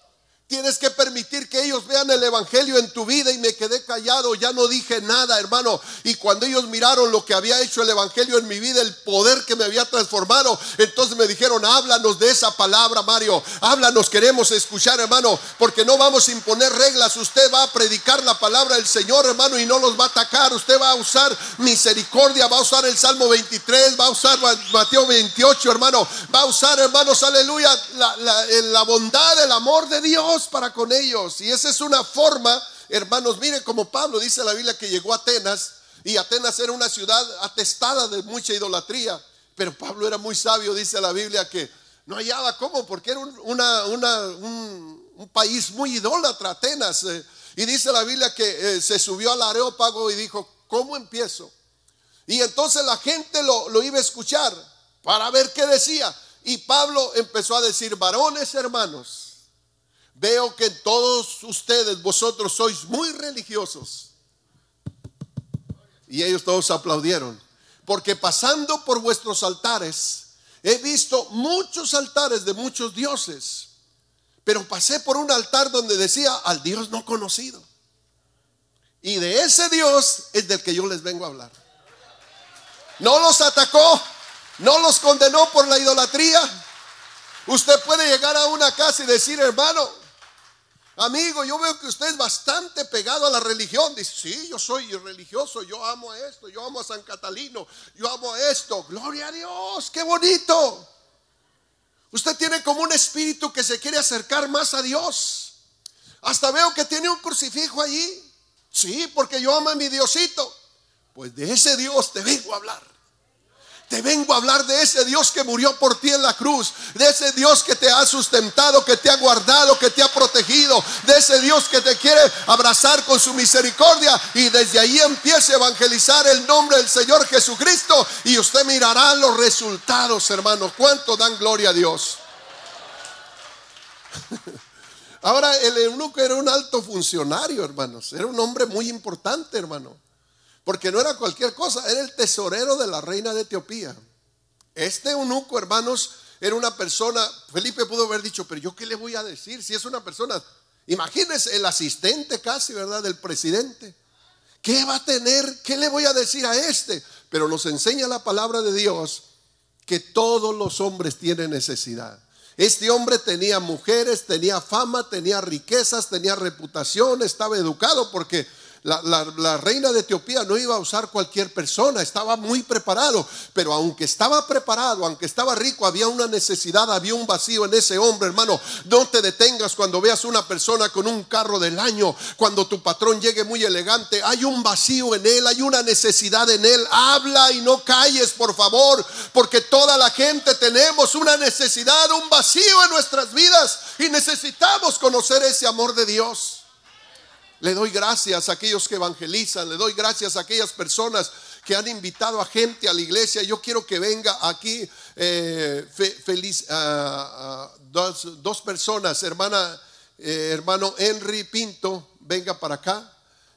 Tienes que permitir que ellos vean el evangelio en tu vida. Y me quedé callado, ya no dije nada, hermano. Y cuando ellos miraron lo que había hecho el evangelio en mi vida, el poder que me había transformado, entonces me dijeron: háblanos de esa palabra, Mario. Háblanos, queremos escuchar, hermano, porque no vamos a imponer reglas. Usted va a predicar la palabra del Señor, hermano, y no los va a atacar. Usted va a usar misericordia, va a usar el Salmo 23, va a usar Mateo 28, hermano. Va a usar, hermanos, aleluya, la bondad, el amor de Dios para con ellos. Y esa es una forma, hermanos. Miren como Pablo dice la Biblia que llegó a Atenas, y Atenas era una ciudad atestada de mucha idolatría, pero Pablo era muy sabio. Dice la Biblia que no hallaba cómo, porque era un país muy idólatra, Atenas. Y dice la Biblia que se subió al Areópago y dijo: ¿cómo empiezo? Y entonces la gente lo iba a escuchar para ver qué decía. Y Pablo empezó a decir: varones, hermanos, veo que todos ustedes, vosotros sois muy religiosos. Y ellos todos aplaudieron, porque pasando por vuestros altares he visto muchos altares de muchos dioses, pero pasé por un altar donde decía: al Dios no conocido. Y de ese Dios es del que yo les vengo a hablar. No los atacó, no los condenó por la idolatría. Usted puede llegar a una casa y decir: hermano, amigo, yo veo que usted es bastante pegado a la religión. Dice: sí, yo soy religioso, yo amo a esto, yo amo a San Catalino, yo amo a esto. Gloria a Dios, qué bonito. Usted tiene como un espíritu que se quiere acercar más a Dios. Hasta veo que tiene un crucifijo allí. Sí, porque yo amo a mi Diosito. Pues de ese Dios te vengo a hablar. Te vengo a hablar de ese Dios que murió por ti en la cruz, de ese Dios que te ha sustentado, que te ha guardado, que te ha protegido, de ese Dios que te quiere abrazar con su misericordia. Y desde ahí empieza a evangelizar el nombre del Señor Jesucristo, y usted mirará los resultados, hermanos. ¿Cuánto dan gloria a Dios? Ahora, el eunuco era un alto funcionario, hermanos. Era un hombre muy importante, hermano, porque no era cualquier cosa, era el tesorero de la reina de Etiopía. Este eunuco, hermanos, era una persona. Felipe pudo haber dicho: pero yo qué le voy a decir si es una persona, imagínense, el asistente casi, ¿verdad?, del presidente. ¿Qué va a tener? ¿Qué le voy a decir a este? Pero nos enseña la palabra de Dios que todos los hombres tienen necesidad. Este hombre tenía mujeres, tenía fama, tenía riquezas, tenía reputación, estaba educado, porque la reina de Etiopía no iba a usar cualquier persona, estaba muy preparado. Pero aunque estaba preparado, aunque estaba rico, había una necesidad, había un vacío en ese hombre, hermano. No te detengas cuando veas una persona con un carro del año, cuando tu patrón llegue muy elegante. Hay un vacío en él, hay una necesidad en él. Habla y no calles, por favor, porque toda la gente tenemos una necesidad, un vacío en nuestras vidas, y necesitamos conocer ese amor de Dios. Le doy gracias a aquellos que evangelizan. Le doy gracias a aquellas personas que han invitado a gente a la iglesia. Yo quiero que venga aquí dos personas, hermano Henry Pinto, venga para acá.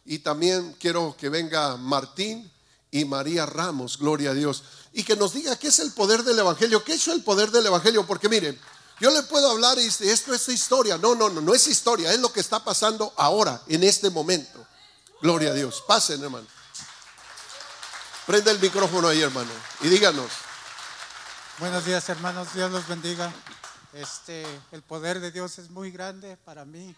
Y también quiero que venga Martín y María Ramos, gloria a Dios. Y que nos diga qué es el poder del evangelio. ¿Qué es el poder del evangelio? Porque miren, yo le puedo hablar y esto es historia. No es historia, es lo que está pasando ahora, en este momento. Gloria a Dios. Pasen, hermano. Prende el micrófono ahí, hermano, y díganos. Buenos días, hermanos, Dios los bendiga. El poder de Dios es muy grande para mí.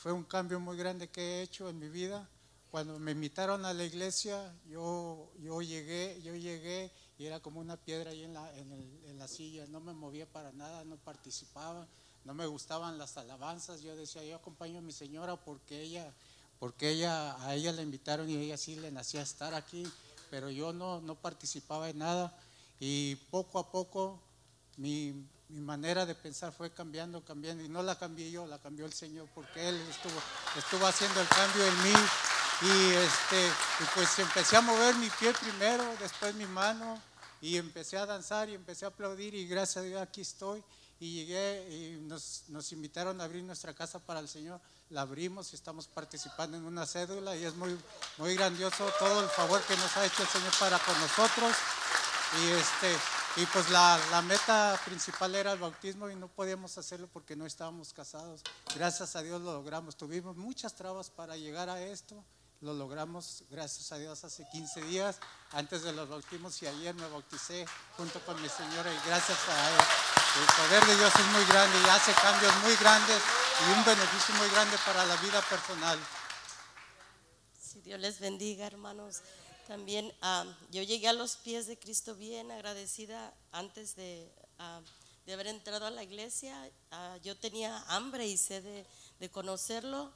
Fue un cambio muy grande que he hecho en mi vida. Cuando me invitaron a la iglesia, yo llegué y era como una piedra ahí en la silla. No me movía para nada, no participaba, no me gustaban las alabanzas. Yo decía: yo acompaño a mi señora porque ella porque a ella la invitaron y ella sí le nacía estar aquí, pero yo no participaba en nada, y poco a poco mi manera de pensar fue cambiando, y no la cambié yo, la cambió el Señor, porque Él estuvo haciendo el cambio en mí, y pues empecé a mover mi pie primero, después mi mano, y empecé a danzar y empecé a aplaudir, y gracias a Dios aquí estoy. Y llegué y nos invitaron a abrir nuestra casa para el Señor. La abrimos y estamos participando en una cédula, y es muy, muy grandioso todo el favor que nos ha hecho el Señor para con nosotros. Y pues la meta principal era el bautismo, y no podíamos hacerlo porque no estábamos casados. Gracias a Dios lo logramos. Tuvimos muchas trabas para llegar a esto. Lo logramos, gracias a Dios, hace 15 días antes de los bautismos, y ayer me bauticé junto con mi señora, y gracias a Él. El poder de Dios es muy grande y hace cambios muy grandes y un beneficio muy grande para la vida personal. Si Dios les bendiga, hermanos. También yo llegué a los pies de Cristo bien agradecida antes de haber entrado a la iglesia. Yo tenía hambre y sed de conocerlo,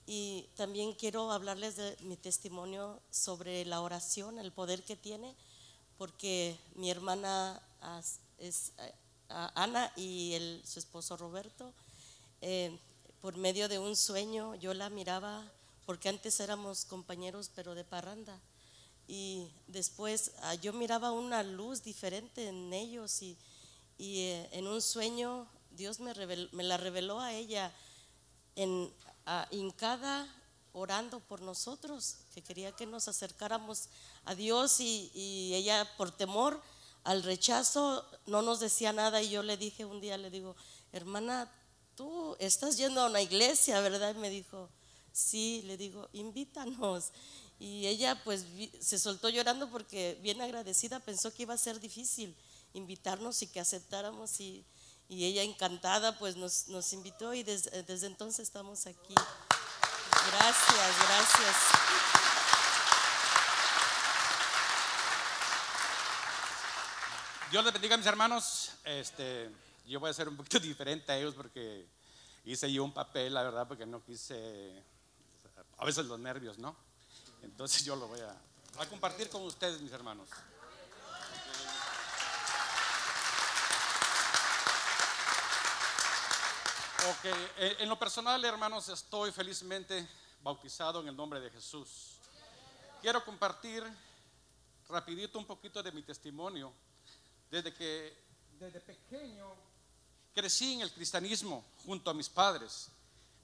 y también quiero hablarles de mi testimonio sobre la oración, el poder que tiene, porque mi hermana es Ana y su esposo Roberto, por medio de un sueño yo la miraba, porque antes éramos compañeros pero de parranda, y después yo miraba una luz diferente en ellos, y en un sueño Dios me la reveló a ella hincada orando por nosotros, que quería que nos acercáramos a Dios, y ella por temor al rechazo no nos decía nada. Y yo le dije un día, le digo, hermana, tú estás yendo a una iglesia, ¿verdad? Y me dijo, sí. Le digo, invítanos. Y ella pues se soltó llorando, porque bien agradecida, pensó que iba a ser difícil invitarnos y que aceptáramos, y ella encantada pues nos invitó, y desde entonces estamos aquí. Gracias. Dios les bendiga, mis hermanos. Yo voy a ser un poquito diferente a ellos, porque hice yo un papel, la verdad, porque no quise, a veces los nervios, ¿no? Entonces yo lo voy a compartir con ustedes, mis hermanos. Ok, en lo personal, hermanos, estoy felizmente bautizado en el nombre de Jesús. Quiero compartir rapidito un poquito de mi testimonio. Desde pequeño crecí en el cristianismo junto a mis padres,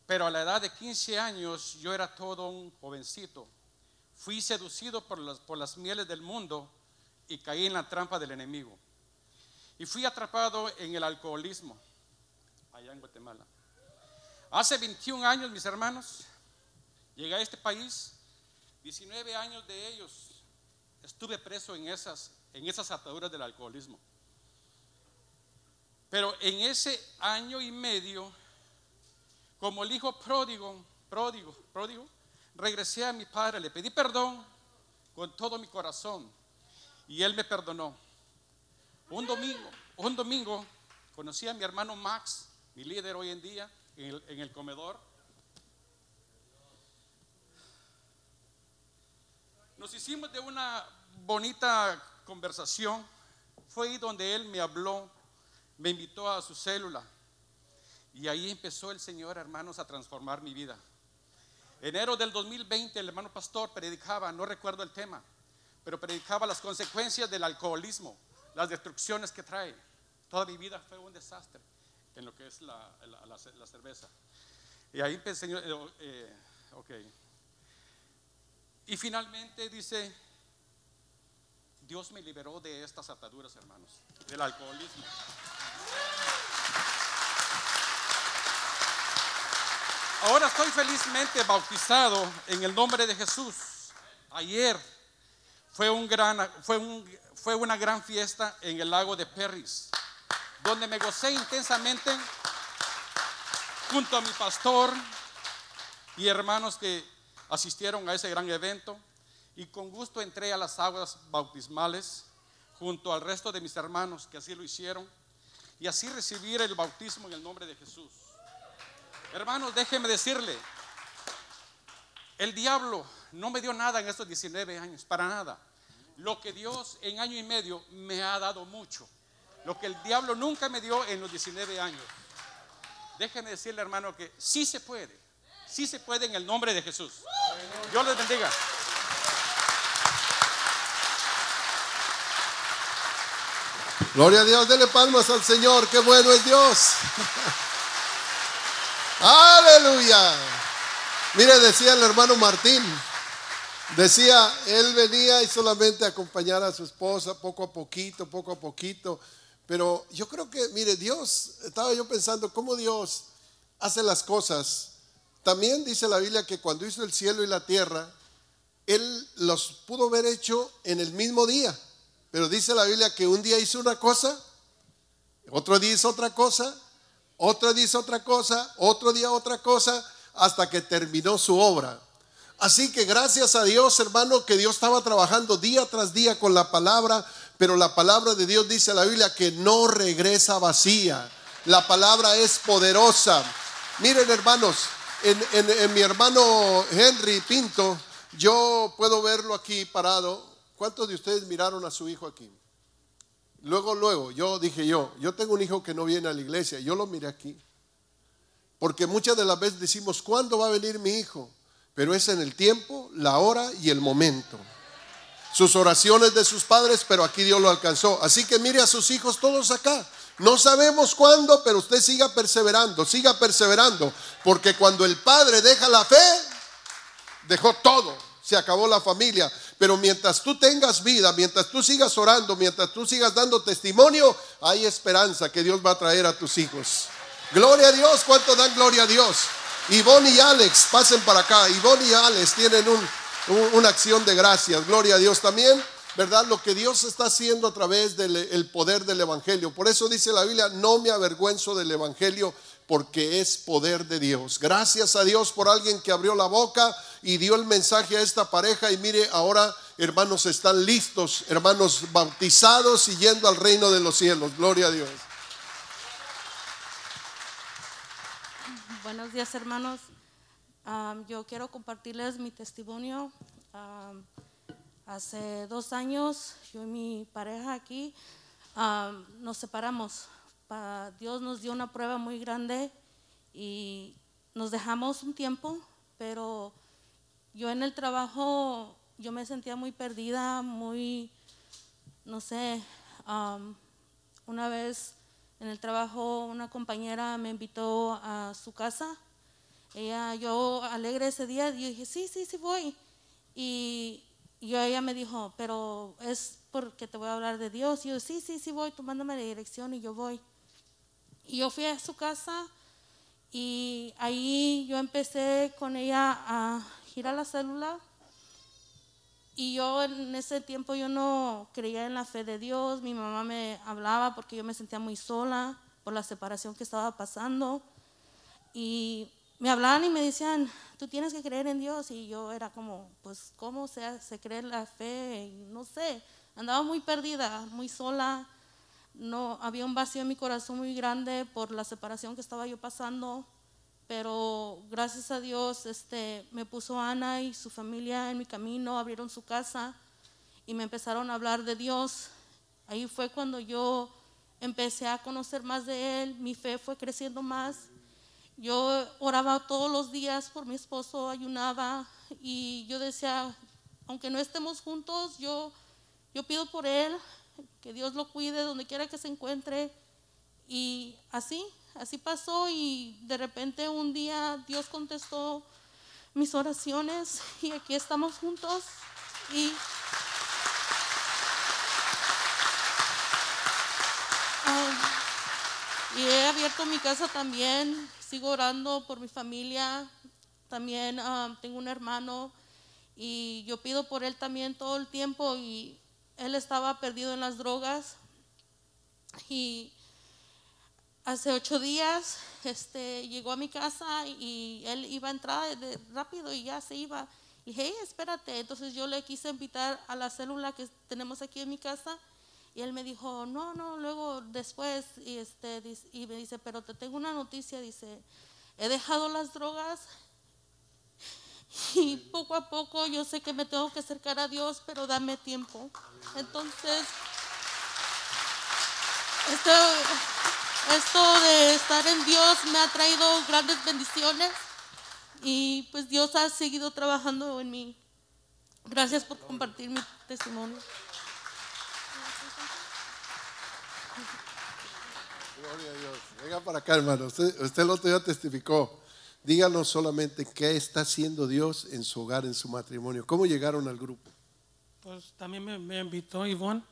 pero a la edad de 15 años yo era todo un jovencito. Fui seducido por las mieles del mundo y caí en la trampa del enemigo. Y fui atrapado en el alcoholismo allá en Guatemala. Hace 21 años, mis hermanos, llegué a este país. 19 años de ellos estuve preso en esas ataduras del alcoholismo. Pero en ese año y medio, como el hijo pródigo, regresé a mi padre, le pedí perdón con todo mi corazón, y él me perdonó. Un domingo conocí a mi hermano Max, mi líder hoy en día, en el comedor. Nos hicimos de una bonita conversación. Fue ahí donde él me habló, me invitó a su célula, y ahí empezó el Señor, hermanos, a transformar mi vida. Enero del 2020, el hermano pastor predicaba, no recuerdo el tema, pero predicaba las consecuencias del alcoholismo, las destrucciones que trae. Toda mi vida fue un desastre en lo que es la cerveza. Y ahí empecé, y finalmente dice, Dios me liberó de estas ataduras, hermanos, del alcoholismo. Ahora estoy felizmente bautizado en el nombre de Jesús. Ayer fue una gran fiesta en el lago de Perris, donde me gocé intensamente junto a mi pastor y hermanos que asistieron a ese gran evento, y con gusto entré a las aguas bautismales junto al resto de mis hermanos que así lo hicieron, y así recibir el bautismo en el nombre de Jesús. Hermanos, déjenme decirle, El diablo no me dio nada en estos 19 años, para nada. Lo que Dios en año y medio me ha dado mucho. Lo que el diablo nunca me dio en los 19 años. Déjenme decirle, hermano, que sí se puede. Sí se puede en el nombre de Jesús. Dios les bendiga. Gloria a Dios, denle palmas al Señor, qué bueno es Dios. Aleluya. Mire, decía el hermano Martín, decía, él venía y solamente acompañar a su esposa poco a poquito. Pero yo creo que, mire, Dios, estaba yo pensando cómo Dios hace las cosas. También dice la Biblia que cuando hizo el cielo y la tierra, Él los pudo haber hecho en el mismo día. Pero dice la Biblia que un día hizo una cosa, otro día hizo otra cosa, otro día hizo otra cosa, otro día otra cosa, hasta que terminó su obra. Así que gracias a Dios, hermano, que Dios estaba trabajando día tras día con la palabra, pero la palabra de Dios dice la Biblia que no regresa vacía. La palabra es poderosa. Miren, hermanos, en mi hermano Henry Pinto, yo puedo verlo aquí parado. ¿Cuántos de ustedes miraron a su hijo aquí? Luego, yo tengo un hijo que no viene a la iglesia, yo lo miré aquí. Porque muchas de las veces decimos, ¿cuándo va a venir mi hijo? Pero es en el tiempo, la hora y el momento. Sus oraciones de sus padres, pero aquí Dios lo alcanzó. Así que mire a sus hijos todos acá. No sabemos cuándo, pero usted siga perseverando. Porque cuando el padre deja la fe, dejó todo, se acabó la familia. Pero mientras tú tengas vida, mientras tú sigas orando, mientras tú sigas dando testimonio, hay esperanza que Dios va a traer a tus hijos. Gloria a Dios. ¿Cuánto dan gloria a Dios? Ivonne y Alex, pasen para acá. Ivonne y Alex tienen una acción de gracias. Gloria a Dios también, ¿verdad? Lo que Dios está haciendo a través del poder del evangelio. Por eso dice la Biblia, no me avergüenzo del evangelio, porque es poder de Dios. Gracias a Dios por alguien que abrió la boca y dio el mensaje a esta pareja. Y mire, ahora, hermanos, están listos, hermanos, bautizados y yendo al reino de los cielos. Gloria a Dios. Buenos días, hermanos. Yo quiero compartirles mi testimonio. Hace 2 años, yo y mi pareja aquí nos separamos. Dios nos dio una prueba muy grande y nos dejamos un tiempo, pero yo en el trabajo, yo me sentía muy perdida, no sé. Una vez en el trabajo una compañera me invitó a su casa. Yo alegre ese día, yo dije, sí voy. Y ella me dijo, pero es porque te voy a hablar de Dios. Y yo, sí voy, tú mándame la dirección y yo voy. Y yo fui a su casa y ahí yo empecé con ella a girar la célula. Y yo en ese tiempo yo no creía en la fe de Dios. Mi mamá me hablaba porque yo me sentía muy sola por la separación que estaba pasando. Y me hablaban y me decían, tú tienes que creer en Dios. Y yo era como, pues, ¿cómo se cree en la fe? Y no sé, andaba muy perdida, muy sola. No, había un vacío en mi corazón muy grande por la separación que estaba yo pasando. Pero gracias a Dios me puso Ana y su familia en mi camino, abrieron su casa y me empezaron a hablar de Dios. Ahí fue cuando yo empecé a conocer más de Él, mi fe fue creciendo más. Yo oraba todos los días por mi esposo, ayunaba y yo decía, aunque no estemos juntos, yo pido por Él, que Dios lo cuide donde quiera que se encuentre. Y así pasó y de repente un día Dios contestó mis oraciones y aquí estamos juntos. Y he abierto mi casa también, sigo orando por mi familia. También tengo un hermano y yo pido por él también todo el tiempo, y él estaba perdido en las drogas. Y hace 8 días llegó a mi casa y él iba a entrar rápido y ya se iba. Y dije, hey, espérate. Entonces yo le quise invitar a la célula que tenemos aquí en mi casa. Y él me dijo, no, luego después. Y me dice, pero te tengo una noticia. Dice, he dejado las drogas Y poco a poco yo sé que me tengo que acercar a Dios, pero dame tiempo. Entonces, esto de estar en Dios me ha traído grandes bendiciones y pues Dios ha seguido trabajando en mí. Gracias por compartir mi testimonio. Gloria a Dios. Venga para acá, hermano. Usted el otro día testificó. Díganos solamente qué está haciendo Dios en su hogar, en su matrimonio. ¿Cómo llegaron al grupo? Pues también me invitó Ivonne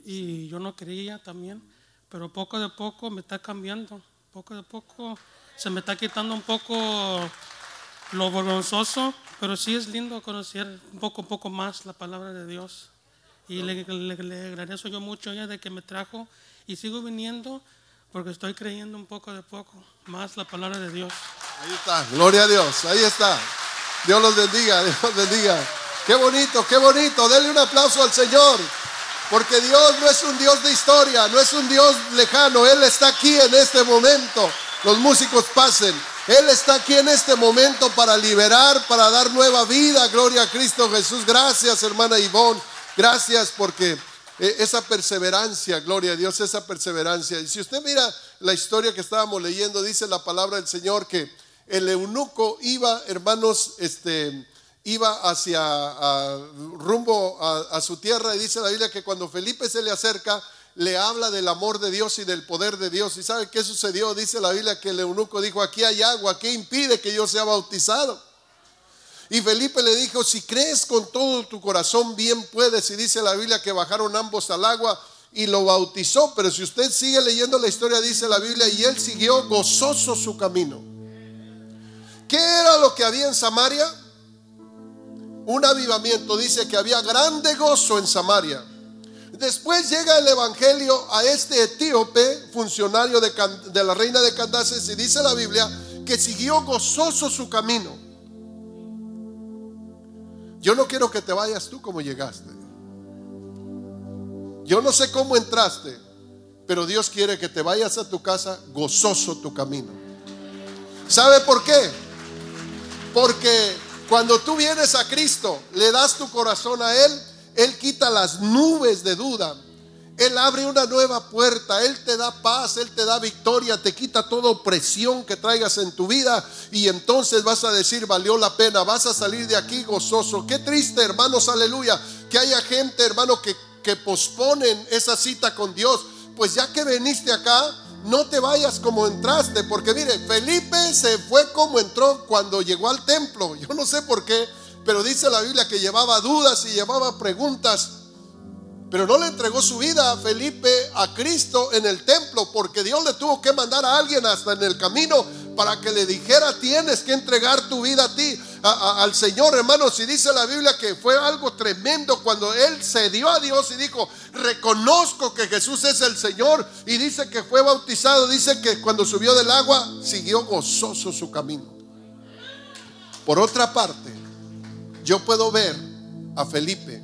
y yo no creía también, pero poco de poco me está cambiando. Poco de poco se me está quitando un poco lo vergonzoso, pero sí es lindo conocer un poco más la palabra de Dios. Y le agradezco yo mucho a ella de que me trajo y sigo viniendo porque estoy creyendo un poco de poco más la palabra de Dios. Ahí está, gloria a Dios, ahí está. Dios los bendiga, Dios los bendiga. Qué bonito, denle un aplauso al Señor. Porque Dios no es un Dios de historia, no es un Dios lejano. Él está aquí en este momento. Los músicos pasen. Él está aquí en este momento para liberar, para dar nueva vida. Gloria a Cristo Jesús. Gracias, hermana Ivonne. Gracias porque esa perseverancia, gloria a Dios, esa perseverancia. Y si usted mira la historia que estábamos leyendo, dice la palabra del Señor que el eunuco iba, hermanos, iba hacia rumbo a su tierra, y dice la Biblia que cuando Felipe se le acerca, le habla del amor de Dios y del poder de Dios. ¿Y sabe qué sucedió? Dice la Biblia que el eunuco dijo: aquí hay agua, ¿qué impide que yo sea bautizado? Y Felipe le dijo: si crees con todo tu corazón, bien puedes. Y dice la Biblia que bajaron ambos al agua y lo bautizó. Pero si usted sigue leyendo la historia, dice la Biblia, y él siguió gozoso su camino. ¿Qué era lo que había en Samaria? Un avivamiento. Dice que había grande gozo en Samaria. Después llega el evangelio a este etíope, funcionario de la reina de Candace, y dice la Biblia que siguió gozoso su camino. Yo no quiero que te vayas tú como llegaste. Yo no sé cómo entraste, pero Dios quiere que te vayas a tu casa gozoso tu camino. ¿Sabe por qué? Porque cuando tú vienes a Cristo, le das tu corazón a Él, Él quita las nubes de duda. Él abre una nueva puerta. Él te da paz, Él te da victoria, te quita toda opresión que traigas en tu vida. Y entonces vas a decir: valió la pena. Vas a salir de aquí gozoso. Qué triste, hermanos, aleluya, que haya gente, hermano, que posponen esa cita con Dios. Pues ya que viniste acá, no te vayas como entraste. Porque mire, Felipe se fue como entró cuando llegó al templo. Yo no sé por qué, pero dice la Biblia que llevaba dudas y llevaba preguntas. Pero no le entregó su vida a Felipe a Cristo en el templo, porque Dios le tuvo que mandar a alguien hasta en el camino para que le dijera: tienes que entregar tu vida a ti, al Señor, hermanos. Y dice la Biblia que fue algo tremendo cuando él se dio a Dios y dijo: reconozco que Jesús es el Señor. Y dice que fue bautizado. Dice que cuando subió del agua siguió gozoso su camino. Por otra parte, yo puedo ver a Felipe.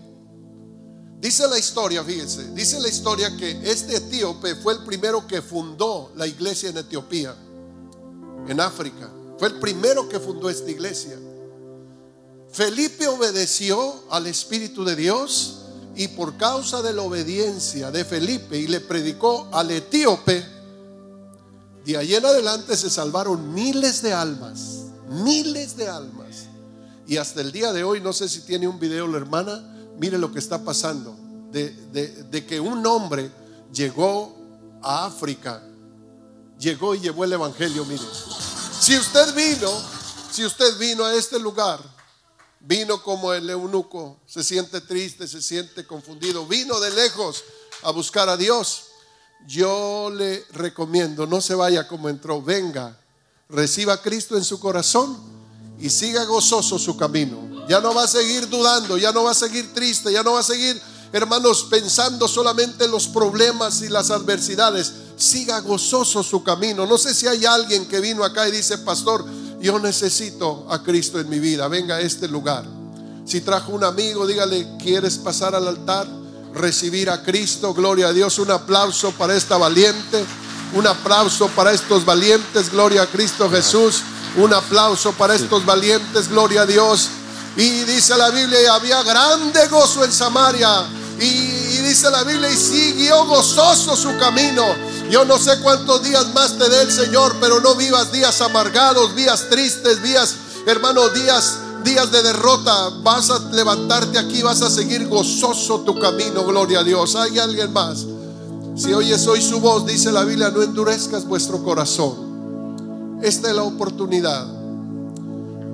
Dice la historia, fíjense, dice la historia que este etíope fue el primero que fundó la iglesia en Etiopía, en África. Fue el primero que fundó esta iglesia. Felipe obedeció al Espíritu de Dios, y por causa de la obediencia de Felipe, y le predicó al etíope, de ahí en adelante se salvaron miles de almas. Miles de almas. Y hasta el día de hoy, no sé si tiene un video la hermana. Mire lo que está pasando, de que un hombre llegó a África, llegó y llevó el evangelio. Mire, si usted vino a este lugar, vino como el eunuco, se siente triste, se siente confundido, vino de lejos a buscar a Dios, yo le recomiendo: no se vaya como entró, venga, reciba a Cristo en su corazón y siga gozoso su camino. Ya no va a seguir dudando, ya no va a seguir triste, ya no va a seguir, hermanos, pensando solamente en los problemas y las adversidades. Siga gozoso su camino. No sé si hay alguien que vino acá y dice: pastor, yo necesito a Cristo en mi vida, venga a este lugar. Si trajo un amigo, dígale: ¿quieres pasar al altar? Recibir a Cristo. Gloria a Dios. Un aplauso para esta valiente. Un aplauso para estos valientes. Gloria a Cristo Jesús. Un aplauso para estos valientes. Gloria a Dios. Y dice la Biblia, y había grande gozo en Samaria. Y dice la Biblia, y siguió gozoso su camino. Yo no sé cuántos días más te dé el Señor, pero no vivas días amargados, días tristes, días, hermano, días de derrota. Vas a levantarte aquí, vas a seguir gozoso tu camino, gloria a Dios. ¿Hay alguien más? Si oyes hoy su voz, dice la Biblia, no endurezcas vuestro corazón. Esta es la oportunidad.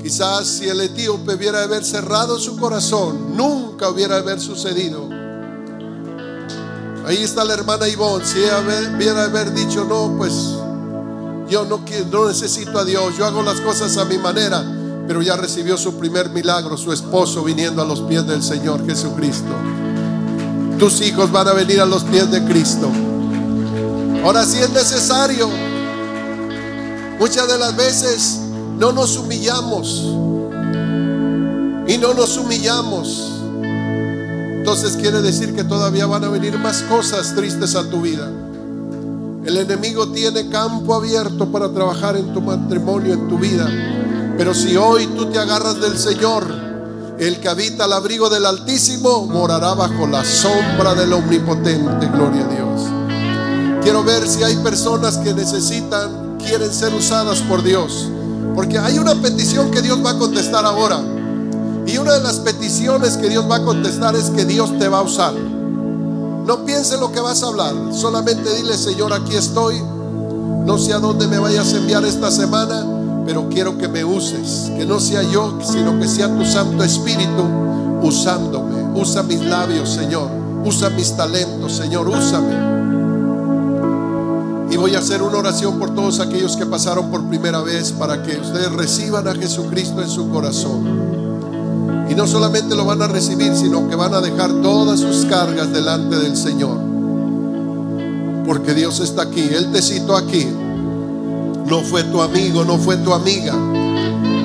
Quizás si el etíope hubiera haber cerrado su corazón, nunca hubiera haber sucedido. Ahí está la hermana Ivonne. Si ella hubiera haber dicho, no, pues yo no necesito a Dios, yo hago las cosas a mi manera. Pero ya recibió su primer milagro, su esposo viniendo a los pies del Señor Jesucristo. Tus hijos van a venir a los pies de Cristo. Ahora, si es necesario, muchas de las veces no nos humillamos. Y no nos humillamos. Entonces quiere decir que todavía van a venir más cosas tristes a tu vida. El enemigo tiene campo abierto para trabajar en tu matrimonio, en tu vida. Pero si hoy tú te agarras del Señor, el que habita al abrigo del Altísimo morará bajo la sombra del Omnipotente. Gloria a Dios. Quiero ver si hay personas que quieren ser usadas por Dios, porque hay una petición que Dios va a contestar ahora. Y una de las peticiones que Dios va a contestar es que Dios te va a usar. No piense lo que vas a hablar, solamente dile: Señor, aquí estoy. No sé a dónde me vayas a enviar esta semana, pero quiero que me uses. Que no sea yo, sino que sea tu Santo Espíritu usándome. Usa mis labios, Señor. Usa mis talentos, Señor. Úsame. Y voy a hacer una oración por todos aquellos que pasaron por primera vez, para que ustedes reciban a Jesucristo en su corazón. Y no solamente lo van a recibir, sino que van a dejar todas sus cargas delante del Señor. Porque Dios está aquí. Él te citó aquí. No fue tu amigo, no fue tu amiga.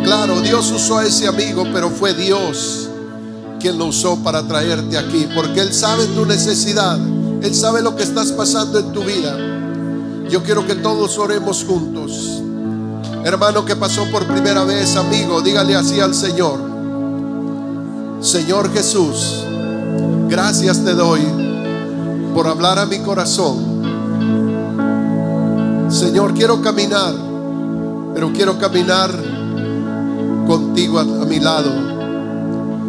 Claro, Dios usó a ese amigo, pero fue Dios quien lo usó para traerte aquí. Porque Él sabe tu necesidad. Él sabe lo que estás pasando en tu vida. Yo quiero que todos oremos juntos. Hermano que pasó por primera vez, amigo, dígale así al Señor: Señor Jesús, gracias te doy por hablar a mi corazón. Señor, quiero caminar, pero quiero caminar contigo a mi lado.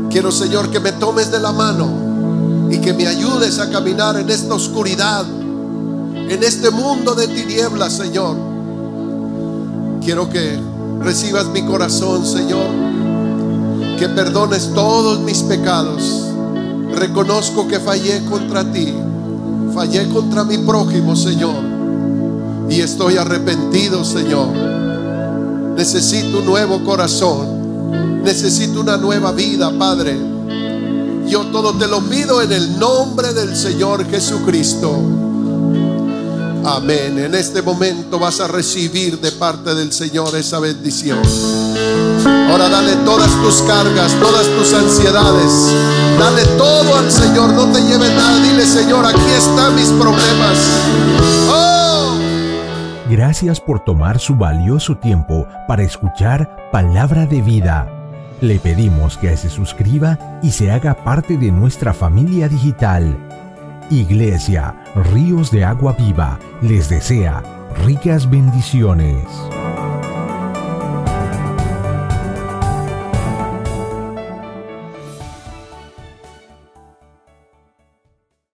Quiero, Señor, que me tomes de la mano y que me ayudes a caminar en esta oscuridad, en este mundo de tinieblas, Señor. Quiero que recibas mi corazón, Señor, que perdones todos mis pecados. Reconozco que fallé contra ti, fallé contra mi prójimo, Señor, y estoy arrepentido, Señor. Necesito un nuevo corazón, necesito una nueva vida, Padre. Yo todo te lo pido en el nombre del Señor Jesucristo. Amén. En este momento vas a recibir de parte del Señor esa bendición. Ahora dale todas tus cargas, todas tus ansiedades, dale todo al Señor. No te lleves nada. Dile: Señor, aquí están mis problemas. ¡Oh! Gracias por tomar su valioso tiempo para escuchar Palabra de Vida. Le pedimos que se suscriba y se haga parte de nuestra familia digital. Iglesia Ríos de Agua Viva les desea ricas bendiciones.